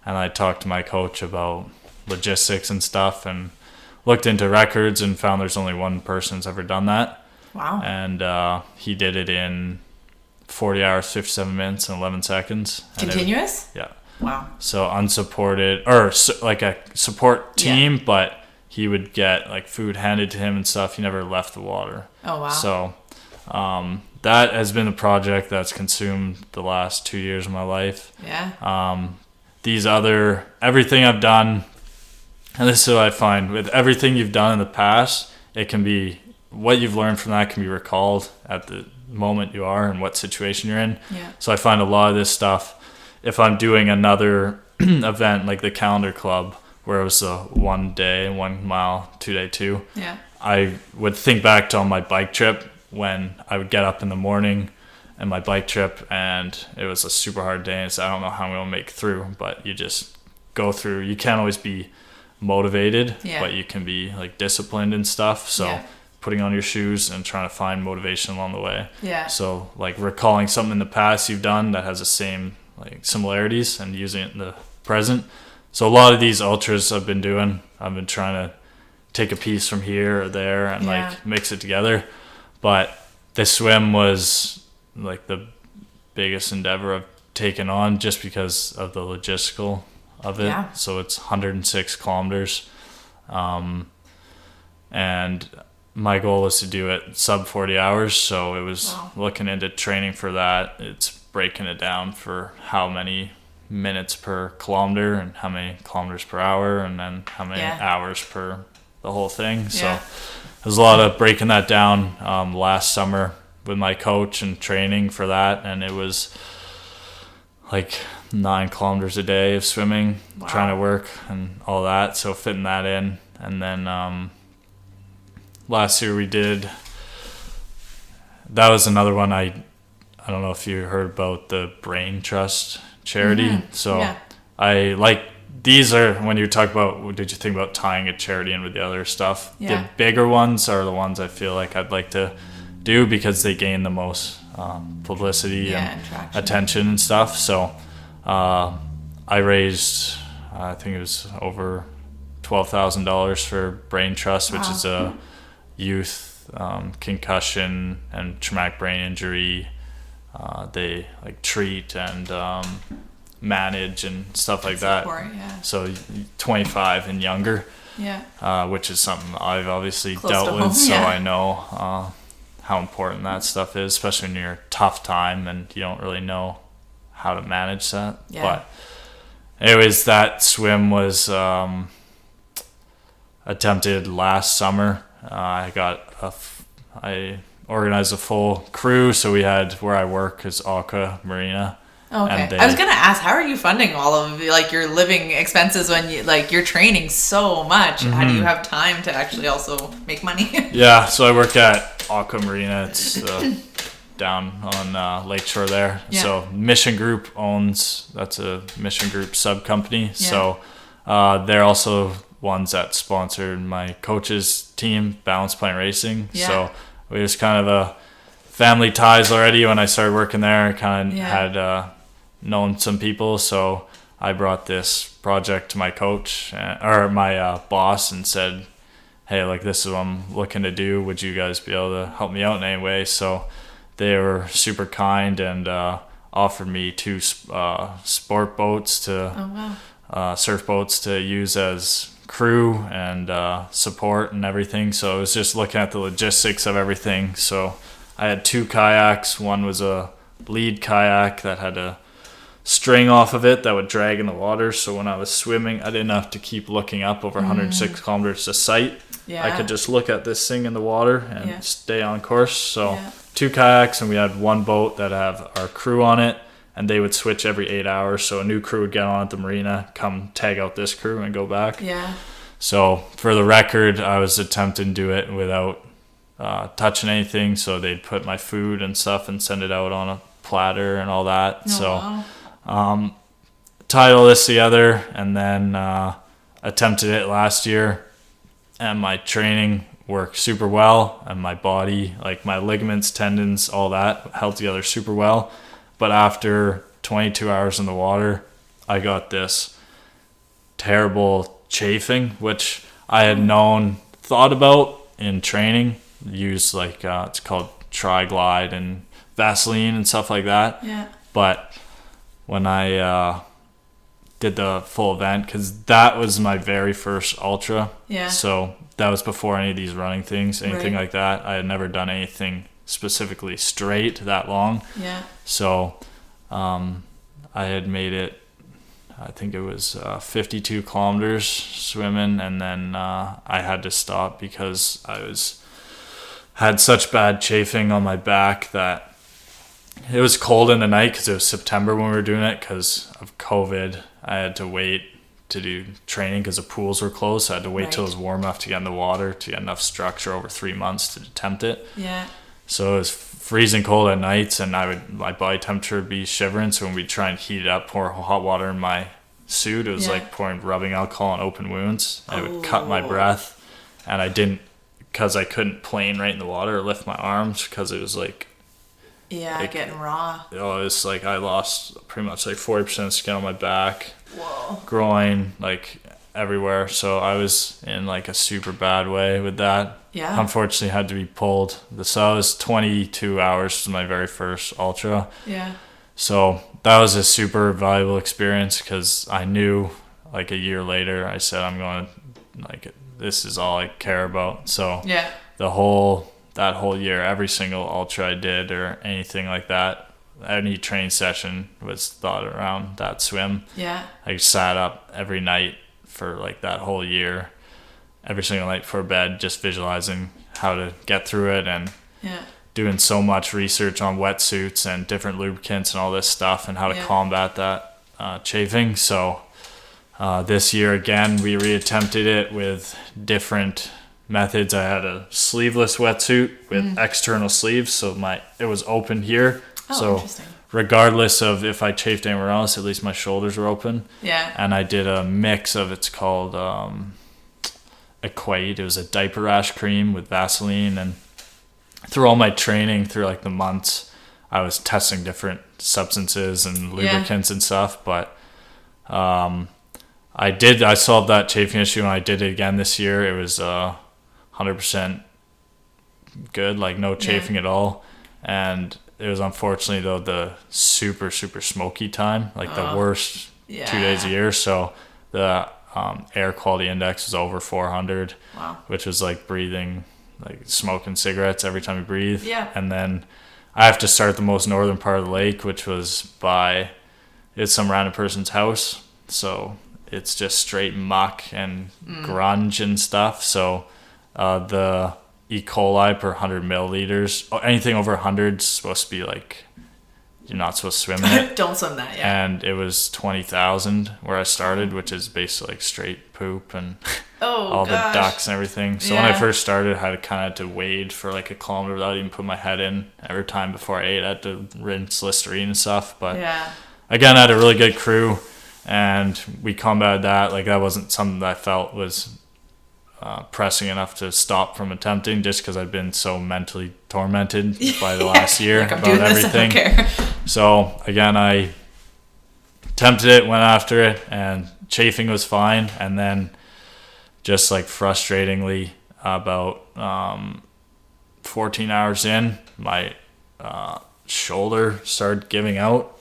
and I talked to my coach about logistics and stuff, and looked into records and found there's only one person who's ever done that. Wow. And he did it in 40 hours, 57 minutes, and 11 seconds. Continuous? Yeah. Wow. So unsupported, or like a support team, but he would get like food handed to him and stuff. He never left the water. Oh, wow. So that has been a project that's consumed the last 2 years of my life. Yeah. Everything I've done, and this is what I find, with everything you've done in the past, it can be, what you've learned from that can be recalled at moment you are and what situation you're in. Yeah. So I find a lot of this stuff, if I'm doing another event like the Calendar Club, where it was a 1 day, 1 mile, 2 day 2, Yeah. I would think back to on my bike trip when I would get up in the morning and my bike trip, and it was a super hard day, and so I don't know how I'm going to make through, but you just go through. You can't always be motivated, but you can be like disciplined and stuff. So putting on your shoes and trying to find motivation along the way. Yeah. So like recalling something in the past you've done that has the same like similarities and using it in the present. So a lot of these ultras I've been trying to take a piece from here or there and like mix it together. But this swim was like the biggest endeavor I've taken on just because of the logistical of it. Yeah. So it's 106 kilometers. And my goal is to do it sub 40 hours. So it was looking into training for that. It's breaking it down for how many minutes per kilometer and how many kilometers per hour and then how many hours per the whole thing. So there's a lot of breaking that down last summer with my coach and training for that, and it was like 9 kilometers a day of swimming, trying to work and all that, so fitting that in. And then last year we did, that was another one. I don't know if you heard about the Brain Trust charity. So I like, these are, when you talk about what did you think about tying a charity in with the other stuff, the bigger ones are the ones I feel like I'd like to do because they gain the most publicity and attention and stuff. So I raised, I think it was over $12,000 for Brain Trust, which is a youth concussion and traumatic brain injury. They like treat and manage and stuff like support, that. So 25 and younger, which is something I've obviously dealt with, so I know how important that stuff is, especially when you're a tough time and you don't really know how to manage that. But anyways, that swim was attempted last summer. I organized a full crew, so we had, where I work is Aqua Marina. Okay. I was gonna ask, how are you funding all of like your living expenses when you like you're training so much? How do you have time to actually also make money? So I work at Aqua Marina. It's down on Lakeshore there. So Mission Group owns, that's a Mission Group sub company. So they're also ones that sponsored my coach's team, Balance Point Racing. So we was kind of a family ties already when I started working there. I kind of had known some people, so I brought this project to my coach or my boss and said, hey, like, this is what I'm looking to do. Would you guys be able to help me out in any way? So they were super kind and offered me 2 sport boats to surf boats to use as crew and support and everything. So I was just looking at the logistics of everything. So I had 2 kayaks. One was a lead kayak that had a string off of it that would drag in the water, so when I was swimming I didn't have to keep looking up over 106 kilometers to sight. I could just look at this thing in the water and stay on course. So 2 kayaks, and we had 1 boat that have our crew on it, and they would switch every 8 hours, so a new crew would get on at the marina, come tag out this crew and go back. So for the record, I was attempting to do it without touching anything, so they'd put my food and stuff and send it out on a platter and all that. Tied all this together, and then attempted it last year, and my training worked super well, and my body, like my ligaments, tendons, all that held together super well. But after 22 hours in the water, I got this terrible chafing, which I had thought about in training, used like it's called Tri-Glide and Vaseline and stuff like that. But when I did the full event, because that was my very first ultra, so that was before any of these running things, anything like that. I had never done anything specifically straight that long. So I had made it, I think it was 52 kilometers swimming, and then I had to stop because I had such bad chafing on my back that it was cold in the night because it was September when we were doing it because of COVID. I had to wait to do training because the pools were closed. So I had to wait till it was warm enough to get in the water to get enough structure over 3 months to attempt it. Yeah. So it was freezing cold at nights, and my body temperature would be shivering. So when we'd try and heat it up, pour hot water in my suit, it was like pouring rubbing alcohol on open wounds. And it would cut my breath, and I didn't, because I couldn't plane right in the water or lift my arms because it was like getting raw. Oh, it's like I lost pretty much like 40% of skin on my back, Whoa, groin, like everywhere. So I was in like a super bad way with that. Yeah. Unfortunately, had to be pulled. So I was 22 hours to my very first ultra. Yeah. So that was a super valuable experience because I knew like a year later, I said, I'm going to, like, this is all I care about. So yeah, that whole year, every single ultra I did or anything like that, any training session was thought around that swim. Yeah. I sat up every night for like that whole year, every single night before bed, just visualizing how to get through it and doing so much research on wetsuits and different lubricants and all this stuff and how to combat that chafing. So this year again, we reattempted it with different methods. I had a sleeveless wetsuit with external sleeves, so it was open here. So interesting. Regardless of if I chafed anywhere else, at least my shoulders were open. Yeah. And I did a mix of, it's called Equate. It was a diaper rash cream with Vaseline, and through all my training, through like the months, I was testing different substances and lubricants and stuff, but I solved that chafing issue, and I did it again this year. It was 100% good, like no chafing at all. And it was unfortunately though the super, super smoky time, like the worst 2 days a year. So the air quality index was over 400, which was like breathing, like smoking cigarettes every time you breathe. Yeah. And then I have to start the most northern part of the lake, which was it's some random person's house. So it's just straight muck and grunge and stuff. So the E. coli per 100 milliliters, anything over 100 is supposed to be like, you're not supposed to swim in it. Don't swim that, And it was 20,000 where I started, which is basically like straight poop and all the ducks and everything. So when I first started, I had to wade for like a kilometer without even putting my head in. Every time before I ate, I had to rinse Listerine and stuff. But again, I had a really good crew, and we combated that. Like, that wasn't something that I felt was pressing enough to stop from attempting, just because I've been so mentally tormented by the last year like, about everything. I don't care. So again, I attempted it, went after it, and chafing was fine. And then just like frustratingly, about 14 hours in, my shoulder started giving out.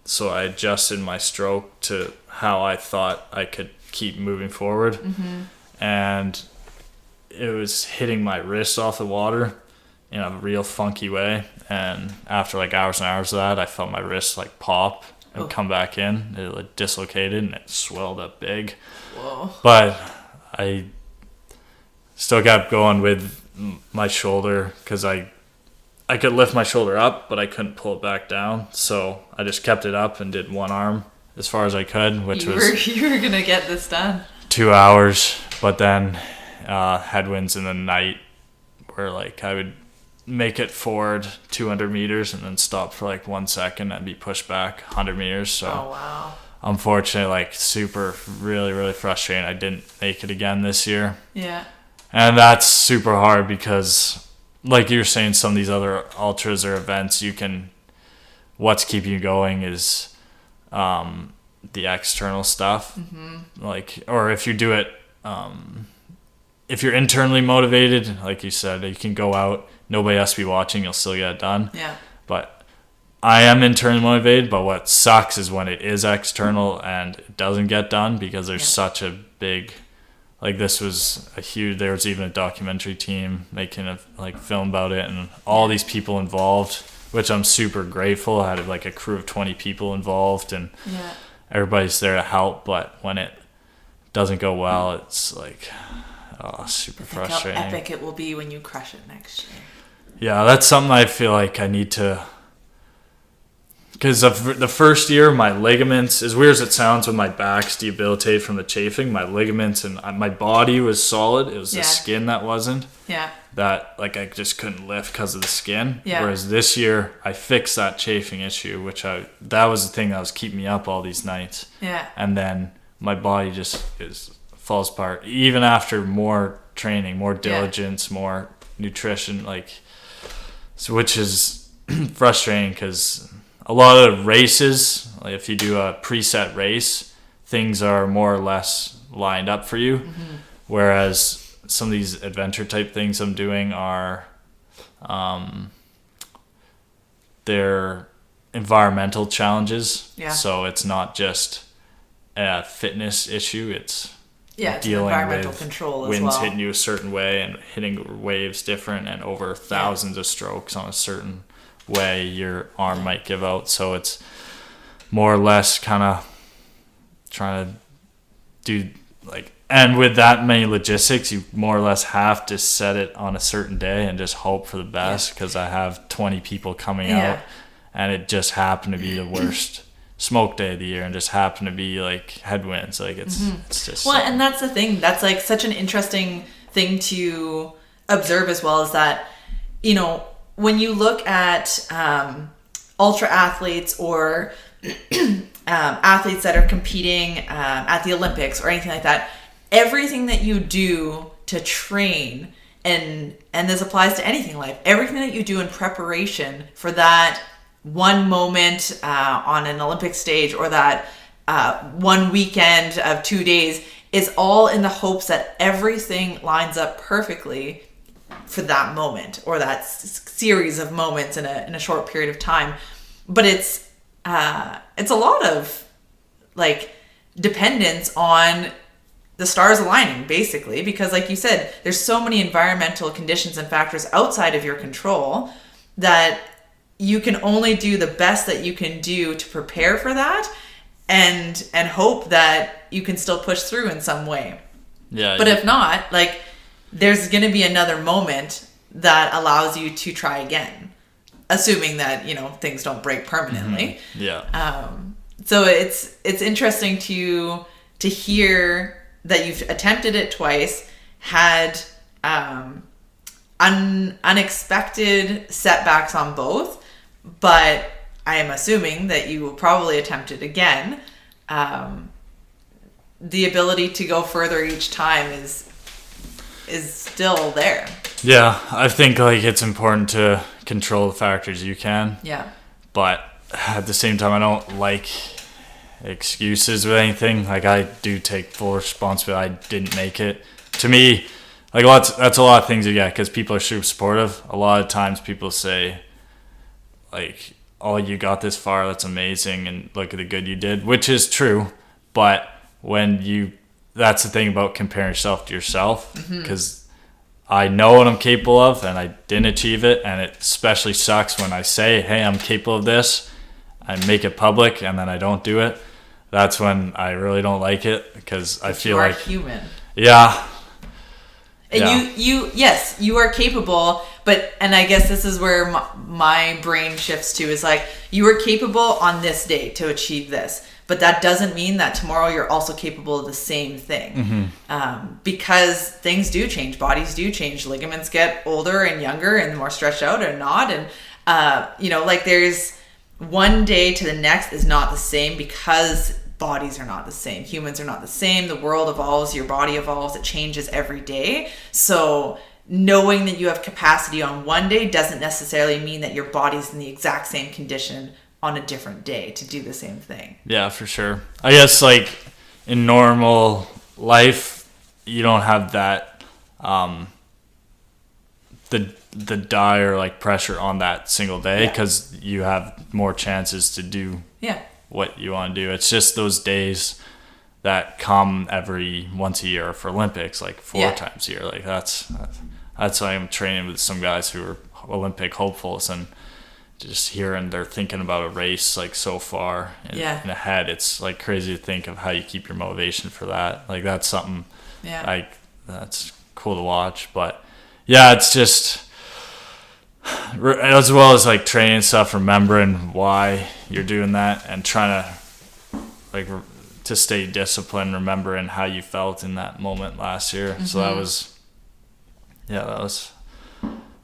So I adjusted my stroke to how I thought I could keep moving forward. And it was hitting my wrist off the water in a real funky way. And after like hours and hours of that, I felt my wrist like pop and come back in. It like dislocated and it swelled up big. Whoa. But I still kept going with my shoulder because I could lift my shoulder up, but I couldn't pull it back down. So I just kept it up and did one arm as far as I could, which you were gonna get this done. 2 hours. But then headwinds in the night where like I would make it forward 200 meters and then stop for like 1 second and be pushed back 100 meters. So unfortunately, like super, really, really frustrating. I didn't make it again this year. Yeah. And that's super hard because, like you were saying, some of these other ultras or events, what's keeping you going is the external stuff. Like, or if you do it, if you're internally motivated, like you said, you can go out, nobody has to be watching, you'll still get it done. Yeah. But I am internally motivated, but what sucks is when it is external and it doesn't get done because there's such a big, like this was there was even a documentary team making a like film about it and all these people involved, which I'm super grateful. I had like a crew of 20 people involved and everybody's there to help, but when it doesn't go well, it's like Oh, super Think frustrating. how epic it will be when you crush it next year. Yeah, that's something I feel like I need to. Because the first year, my ligaments, as weird as it sounds, when my back's debilitated from the chafing, my ligaments and my body was solid. It was the skin that wasn't. Yeah. That, like, I just couldn't lift because of the skin. Yeah. Whereas this year, I fixed that chafing issue, that was the thing that was keeping me up all these nights. Yeah. And then my body just falls apart. Even after more training, more diligence, more nutrition, which is frustrating because a lot of races, like if you do a preset race, things are more or less lined up for you. Mm-hmm. Whereas some of these adventure type things I'm doing are, they're environmental challenges. Yeah. So it's not just a fitness issue. It's dealing environmental with control as winds well. hitting you a certain way and hitting waves different and over thousands of strokes on a certain way your arm might give out. So it's more or less kind of trying to do and with that many logistics, you more or less have to set it on a certain day and just hope for the best, because I have 20 people coming out and it just happened to be the worst smoke day of the year and just happened to be headwinds. It's just and that's the thing, that's such an interesting thing to observe as well, is that when you look at ultra athletes or athletes that are competing at the Olympics or anything like that, everything that you do to train, and this applies to anything in life, everything that you do in preparation for that one moment on an Olympic stage or that one weekend of 2 days is all in the hopes that everything lines up perfectly for that moment or that series of moments in a short period of time. But it's a lot of dependence on the stars aligning, basically, because like you said, there's so many environmental conditions and factors outside of your control that you can only do the best that you can do to prepare for that and hope that you can still push through in some way. Yeah. But if not, there's going to be another moment that allows you to try again, assuming that, things don't break permanently. Mm-hmm. Yeah. So it's interesting to hear that you've attempted it twice, had unexpected setbacks on both, but I am assuming that you will probably attempt it again. The ability to go further each time is still there. Yeah, I think it's important to control the factors you can. Yeah. But at the same time, I don't like excuses with anything. I do take full responsibility. I didn't make it. To me, that's a lot of things you get, because people are super supportive. A lot of times people say, oh, you got this far, that's amazing, and look at the good you did, which is true. But that's the thing about comparing yourself to yourself, because I know what I'm capable of and I didn't achieve it, and it especially sucks when I say, hey, I'm capable of this, I make it public, and then I don't do it. That's when I really don't like it, because I feel like you are human. Yeah. And you are capable, and I guess this is where my brain shifts to, is you are capable on this day to achieve this, but that doesn't mean that tomorrow you're also capable of the same thing. Because things do change, bodies do change, ligaments get older and younger and more stretched out and not, and there's one day to the next is not the same, because bodies are not the same, humans are not the same, the world evolves, your body evolves, it changes every day. So knowing that you have capacity on one day doesn't necessarily mean that your body's in the exact same condition on a different day to do the same thing. Yeah, for sure. I guess in normal life, you don't have that the dire pressure on that single day, because you have more chances to do what you want to do. It's just those days that come every once a year for Olympics, 4 times a year. That's why I'm training with some guys who are Olympic hopefuls, and just hearing they're thinking about a race so far in ahead. It's crazy to think of how you keep your motivation for that. That's something that's cool to watch. But yeah, it's just, as well as like training stuff, remembering why you're doing that and trying to like to stay disciplined, remembering how you felt in that moment last year. So that was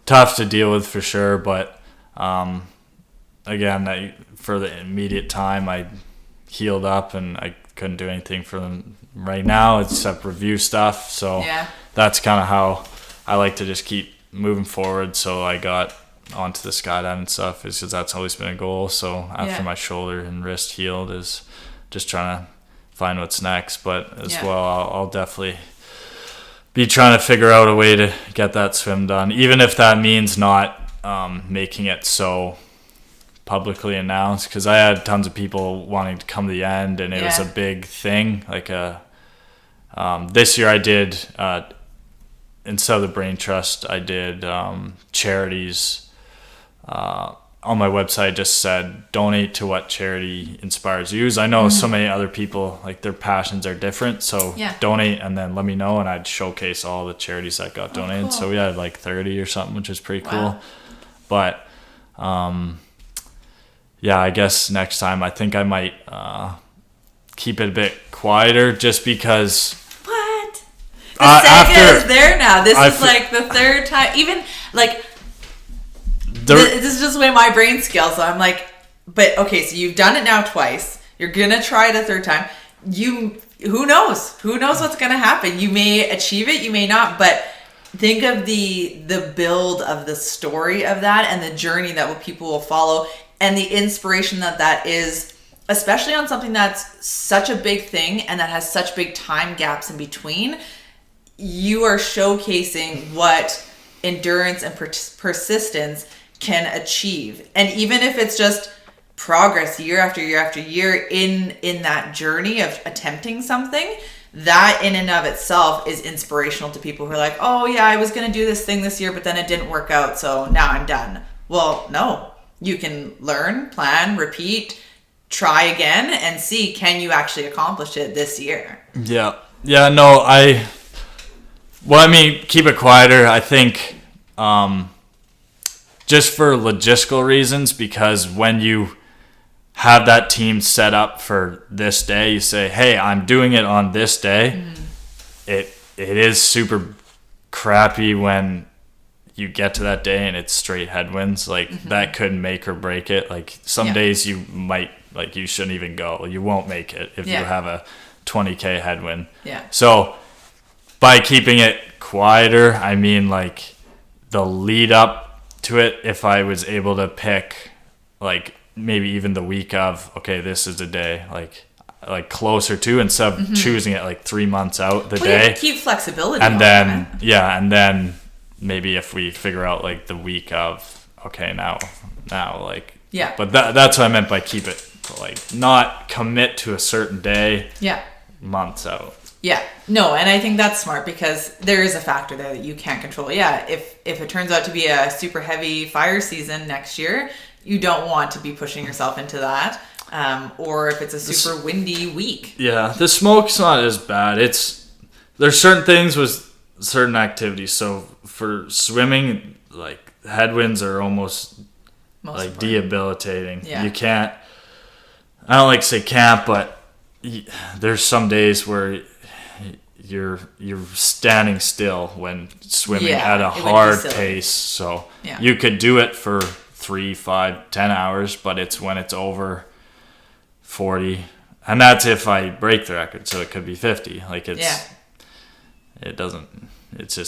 tough to deal with for sure. But again, for the immediate time, I healed up and I couldn't do anything for them right now except review stuff. So that's kind of how I like to just keep moving forward. So I got onto the skydiving stuff is because that's always been a goal. So after my shoulder and wrist healed, is just trying to find what's next. But as well, I'll definitely be trying to figure out a way to get that swim done, even if that means not making it so publicly announced, because I had tons of people wanting to come to the end, and it was a big thing. Like this year I did instead of the Brain Trust, I did charities. On my website just said donate to what charity inspires you. I know so many other people, like their passions are different, so donate and then let me know, and I'd showcase all the charities that got donated. Cool. So we had like 30 or something, which is pretty cool. But I guess next time I think I might keep it a bit quieter, just because the Sega is there now. This is like the third time, even like this is just the way my brain scales. So I'm like, but okay, so you've done it now twice. You're gonna try it a third time. Who knows? Who knows what's gonna happen? You may achieve it, you may not. But think of the build of the story of that and the journey that people will follow, and the inspiration that is, especially on something that's such a big thing and that has such big time gaps in between. You are showcasing what endurance and persistence can achieve. And even if it's just progress year after year after year in that journey of attempting something, that in and of itself is inspirational to people who are like, oh yeah, I was going to do this thing this year, but then it didn't work out, so now I'm done. Well, no, you can learn, plan, repeat, try again, and see, can you actually accomplish it this year? Yeah, no, keep it quieter, I think, just for logistical reasons, because when you have that team set up for this day, you say, hey, I'm doing it on this day. It is super crappy when you get to that day and it's straight headwinds. Like that could make or break it. Like some days you might, like you shouldn't even go. You won't make it if you have a 20K headwind. So by keeping it quieter, I mean like the lead up to it, if I was able to pick like maybe even the week of, okay, this is the day, like closer to, instead of choosing it like 3 months out the day. Keep flexibility. And then and then maybe if we figure out like the week of, okay, now like but that's what I meant by keep it, like not commit to a certain day months out. No, and I think that's smart, because there is a factor there that you can't control. If it turns out to be a super heavy fire season next year, you don't want to be pushing yourself into that. Or if it's a super windy week. The smoke's not as bad. There's certain things with certain activities. So for swimming, like headwinds are almost like debilitating. You can't, I don't like to say can't, but there's some days where you're standing still when swimming at a hard pace. So you could do it for 3, 5, 10 hours, but it's when it's over 40, and that's if I break the record. So it could be 50. Like it just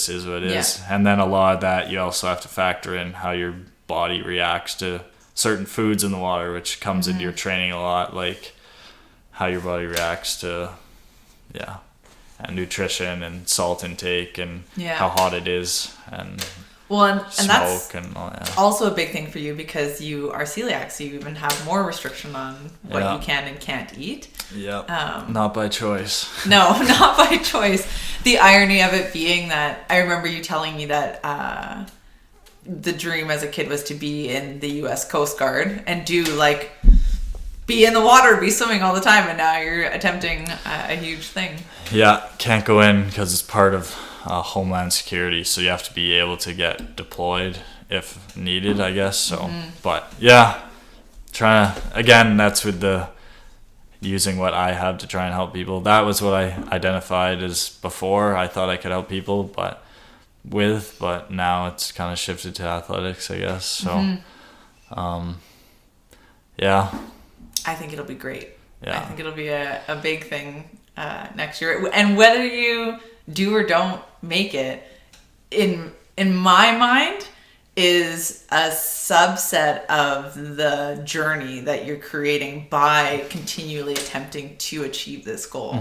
is what it is. And then a lot of that you also have to factor in how your body reacts to certain foods in the water, which comes into your training a lot, like how your body reacts to and nutrition and salt intake and how hot it is and and that's and all that. Also a big thing for you, because you are celiac, so you even have more restriction on what you can and can't eat. Not by choice. No, not by choice. The irony of it being that I remember you telling me that the dream as a kid was to be in the U.S. Coast Guard and do like be in the water, be swimming all the time, and now you're attempting a huge thing. Can't go in because it's part of homeland security, so you have to be able to get deployed if needed, I guess. So, but yeah, trying to, again, that's with the using what I have to try and help people. That was what I identified as before. I thought I could help people, but now it's kind of shifted to athletics, I guess. So, yeah. I think it'll be great. Yeah. I think it'll be a big thing next year. And whether you do or don't make it, in my mind, is a subset of the journey that you're creating by continually attempting to achieve this goal.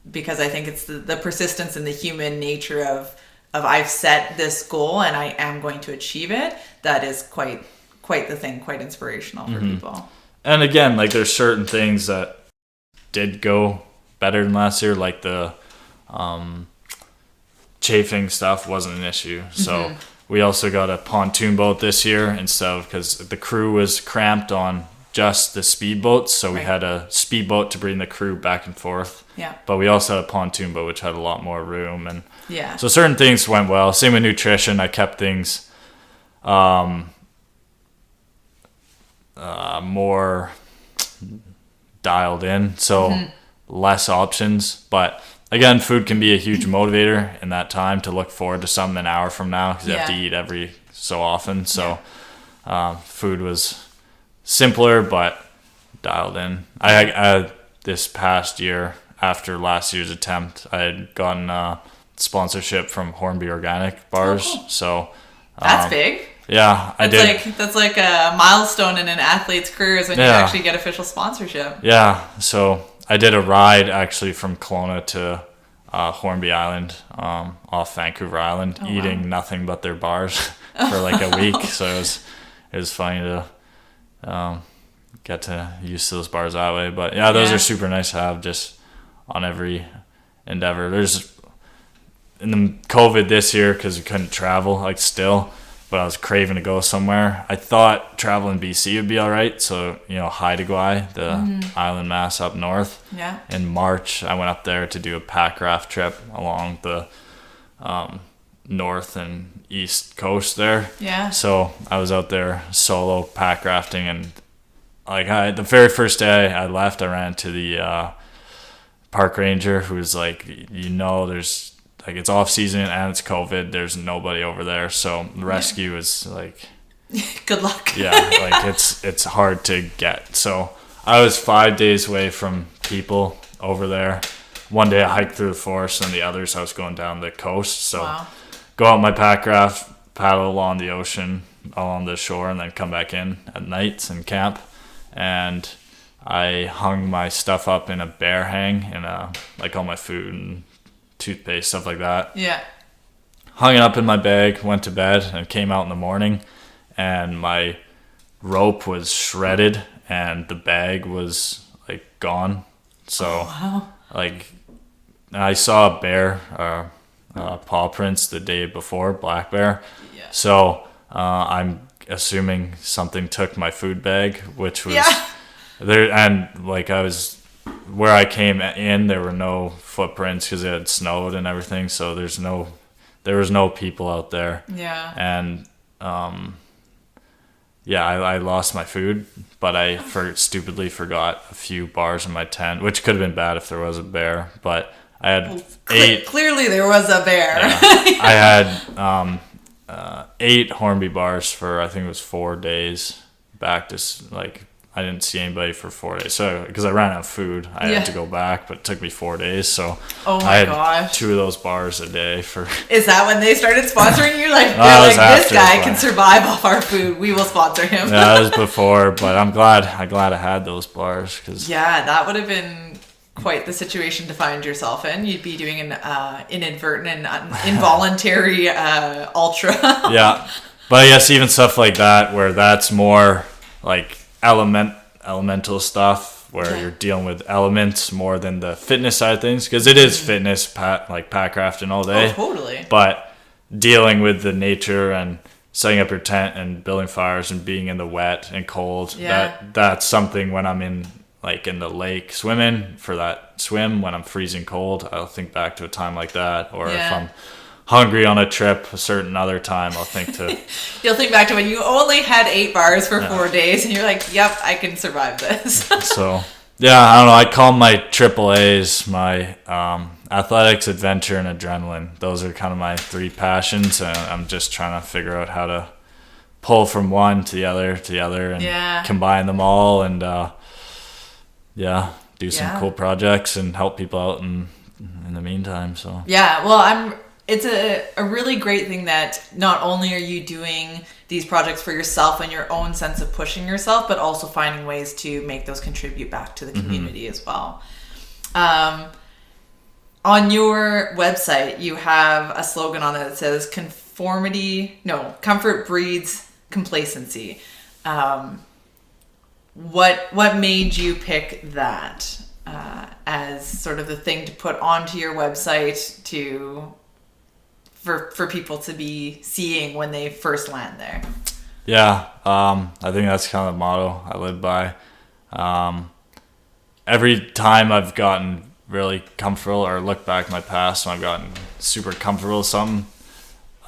Because I think it's the persistence and the human nature of I've set this goal and I am going to achieve it. That is quite the thing, quite inspirational for people. And again, like there's certain things that did go better than last year, like the chafing stuff wasn't an issue. So we also got a pontoon boat this year instead of, because the crew was cramped on just the speedboats. So we had a speedboat to bring the crew back and forth. Yeah. But we also had a pontoon boat, which had a lot more room. And yeah. So certain things went well. Same with nutrition. I kept things more dialed in. So less options. But again, food can be a huge motivator in that time to look forward to something an hour from now, because you have to eat every so often. So food was simpler but dialed in. I this past year, after last year's attempt, I had gotten sponsorship from Hornby Organic bars. Oh, cool. So that's big. Yeah, I did. That's like a milestone in an athlete's career, is when you actually get official sponsorship. Yeah, so I did a ride actually from Kelowna to Hornby Island, off Vancouver Island, eating nothing but their bars for like a week. So it was funny to get to use those bars that way. But yeah, those are super nice to have just on every endeavor. There's in the COVID this year, because we couldn't travel, like still, but I was craving to go somewhere. I thought traveling BC would be all right. So, Haida Gwaii, the island mass up north. Yeah. In March, I went up there to do a pack raft trip along the north and east coast there. Yeah. So I was out there solo pack rafting, and the very first day I left, I ran to the park ranger, who was like, there's it's off season and it's COVID. There's nobody over there, so the rescue is like, good luck. Yeah, it's hard to get. So I was 5 days away from people over there. One day I hiked through the forest, and the others I was going down the coast. So go out my pack raft, paddle along the ocean, along the shore, and then come back in at night and camp. And I hung my stuff up in a bear hang, and all my food and toothpaste, stuff like that. Yeah. Hung it up in my bag, went to bed, and came out in the morning, and my rope was shredded and the bag was gone. So I saw a bear paw prints the day before, black bear. Yeah. So I'm assuming something took my food bag, which was there, and I was where I came in, there were no footprints because it had snowed and everything, so there was no people out there. Yeah. And I lost my food, but I stupidly forgot a few bars in my tent, which could have been bad if there was a bear, but I had 8. Clearly there was a bear. Yeah, I had 8 Hornby bars for, I think it was 4 days back to I didn't see anybody for 4 days. So, because I ran out of food, I had to go back, but it took me 4 days. So, I had 2 of those bars a day for. Is that when they started sponsoring you? This guy can survive off our food. We will sponsor him. Yeah, that was before, but I'm glad I had those bars. Yeah, that would have been quite the situation to find yourself in. You'd be doing an inadvertent and involuntary ultra. Yeah, but I guess even stuff like that, where that's more elemental stuff, where you're dealing with elements more than the fitness side of things, because it is fitness, pack rafting all day. Oh, totally. But dealing with the nature and setting up your tent and building fires and being in the wet and cold, that's something when I'm in like in the lake swimming for that swim when I'm freezing cold, I'll think back to a time like that. Or if I'm hungry on a trip, a certain other time, I'll think to... You'll think back to when you only had 8 bars for 4 days and you're like, yep, I can survive this. So, yeah, I don't know. I call my triple A's my athletics, adventure, and adrenaline. Those are kind of my 3 passions, and I'm just trying to figure out how to pull from one to the other, and combine them all, and do some cool projects and help people out in the meantime. So it's a really great thing that not only are you doing these projects for yourself and your own sense of pushing yourself, but also finding ways to make those contribute back to the community as well. On your website, you have a slogan on it that says comfort breeds complacency. What made you pick that as sort of the thing to put onto your website for people to be seeing when they first land there? I think that's kind of the motto I live by. Every time I've gotten really comfortable or look back in my past when I've gotten super comfortable with something,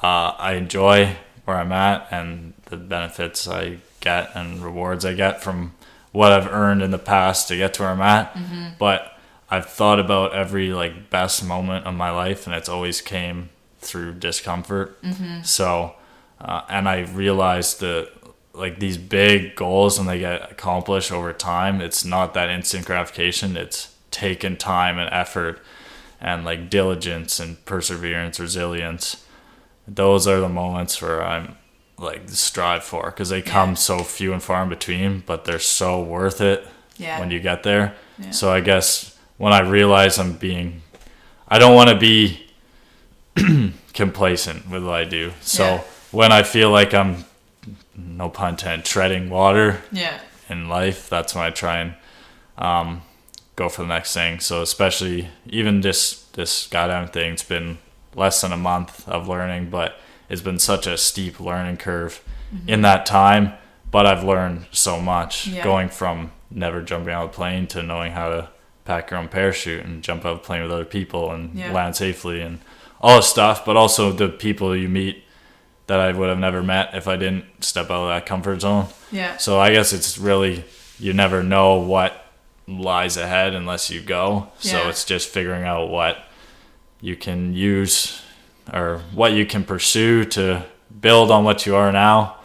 I enjoy where I'm at and the benefits I get and rewards I get from what I've earned in the past to get to where I'm at. But I've thought about every like best moment of my life, and it's always came through discomfort. So and I realized that like these big goals, when they get accomplished over time, it's not that instant gratification. It's taken time and effort and like diligence and perseverance, resilience. Those are the moments where I'm like strive for, because they come so few and far in between, but they're so worth it when you get there. So I guess when I realize I don't want to be complacent with what I do. So when I feel like I'm, no pun intended, treading water in life, that's when I try and go for the next thing. So especially even this skydiving thing, it's been less than a month of learning, but it's been such a steep learning curve in that time. But I've learned so much going from never jumping out of a plane to knowing how to pack your own parachute and jump out of a plane with other people and land safely and all this stuff. But also the people you meet that I would have never met if I didn't step out of that comfort zone. So I guess it's really, you never know what lies ahead unless you go. So it's just figuring out what you can use or what you can pursue to build on what you are now,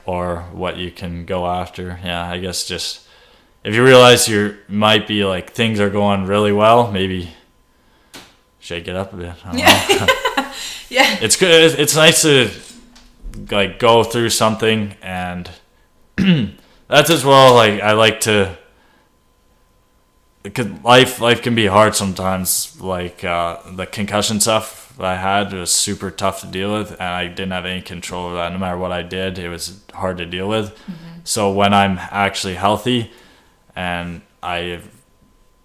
or what you can go after. I guess just if you realize you might be like things are going really well, maybe shake it up a bit. I don't know. It's good. It's nice to like go through something, and that's as well. Like I like to, because life can be hard sometimes. Like the concussion stuff I had was super tough to deal with, and I didn't have any control over that. No matter what I did, it was hard to deal with. So when I'm actually healthy, and I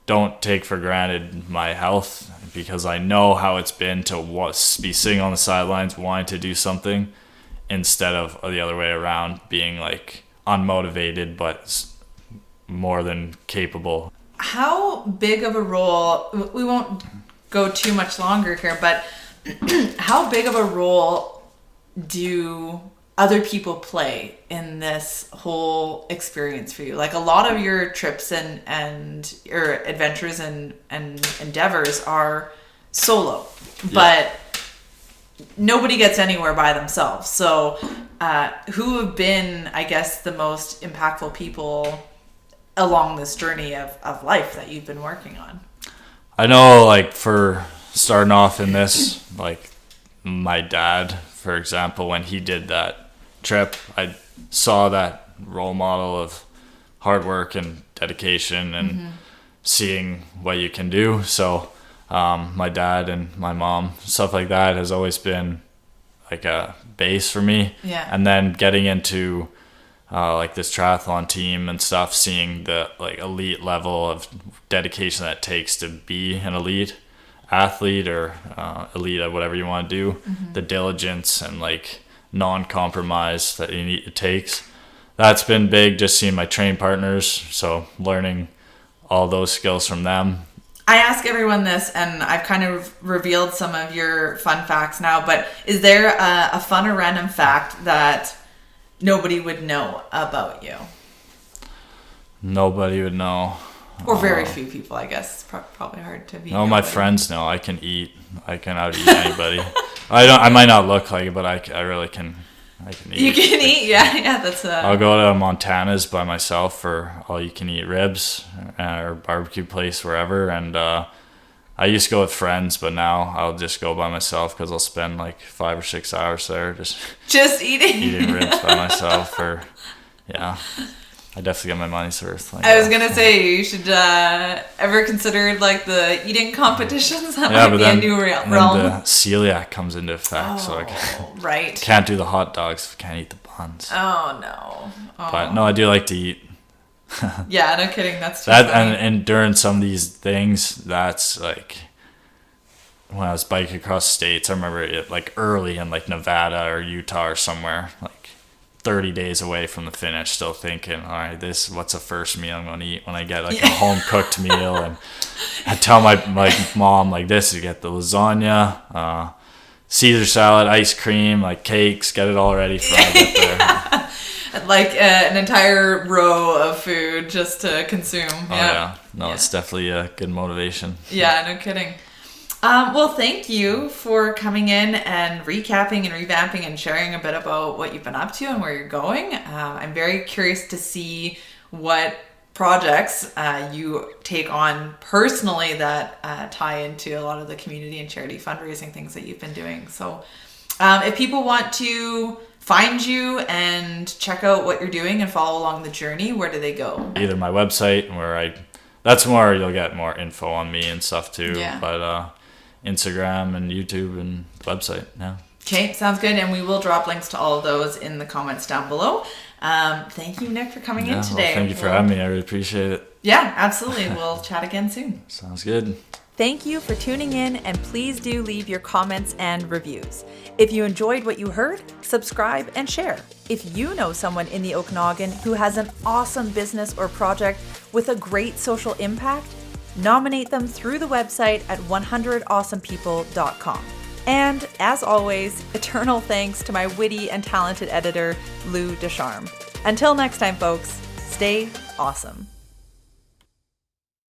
don't take for granted my health, because I know how it's been to be sitting on the sidelines wanting to do something instead of the other way around, being like unmotivated but more than capable. How big of a role, we won't go too much longer here, but how big of a role do other people play in this whole experience for you? Like a lot of your trips and your adventures and endeavors are solo, but nobody gets anywhere by themselves. So who have been, I guess, the most impactful people along this journey of life that you've been working on? I know, like, for starting off in this, like my dad, for example, when he did that trip, I saw that role model of hard work and dedication and seeing what you can do. So my dad and my mom, stuff like that has always been like a base for me. And then getting into like this triathlon team and stuff, seeing the like elite level of dedication that it takes to be an elite athlete or elite at whatever you want to do, the diligence and like non-compromise that it takes. That's been big, just seeing my training partners. So learning all those skills from them. I ask everyone this, and I've kind of revealed some of your fun facts now, but is there a fun or random fact that nobody would know about you? Nobody would know. Or very few people, I guess. It's probably hard to be. No, my friends know. I can eat. I can out-eat anybody. I might not look like it, but I really can. I can eat. You can eat, yeah. That's. I'll go to Montana's by myself for all-you-can-eat ribs or barbecue place wherever, and I used to go with friends, but now I'll just go by myself because I'll spend like 5 or 6 hours there just eating ribs by myself. I definitely get my money's worth. I was gonna say, you should ever consider like the eating competitions. That might be a new realm. Then the celiac comes into effect, so right. Can't do the hot dogs if I can't eat the buns. Oh no. Oh. But no, I do like to eat. Yeah, no kidding. That's too funny. And during some of these things, that's like when I was biking across the states. I remember it like early in like Nevada or Utah or somewhere, like 30 days away from the finish, still thinking, all right, what's the first meal I'm going to eat when I get like a home cooked meal? And I tell my mom like this: you get the lasagna, Caesar salad, ice cream, like cakes, get it all ready for when I get there. Like an entire row of food just to consume. It's definitely a good motivation. Yeah, no kidding. Well, thank you for coming in and recapping and revamping and sharing a bit about what you've been up to and where you're going. I'm very curious to see what projects you take on personally that tie into a lot of the community and charity fundraising things that you've been doing. So if people want to find you and check out what you're doing and follow along the journey, where do they go? Either my website, that's where you'll get more info on me and stuff too. Yeah. But Instagram and YouTube and website. Yeah. Okay, sounds good. And we will drop links to all of those in the comments down below. Thank you, Nick, for coming in today. Well, thank you for having me. I really appreciate it. Yeah, absolutely. We'll chat again soon. Sounds good. Thank you for tuning in, and please do leave your comments and reviews. If you enjoyed what you heard, subscribe and share. If you know someone in the Okanagan who has an awesome business or project with a great social impact, nominate them through the website at 100awesomepeople.com. And as always, eternal thanks to my witty and talented editor, Lou Ducharme. Until next time, folks, stay awesome.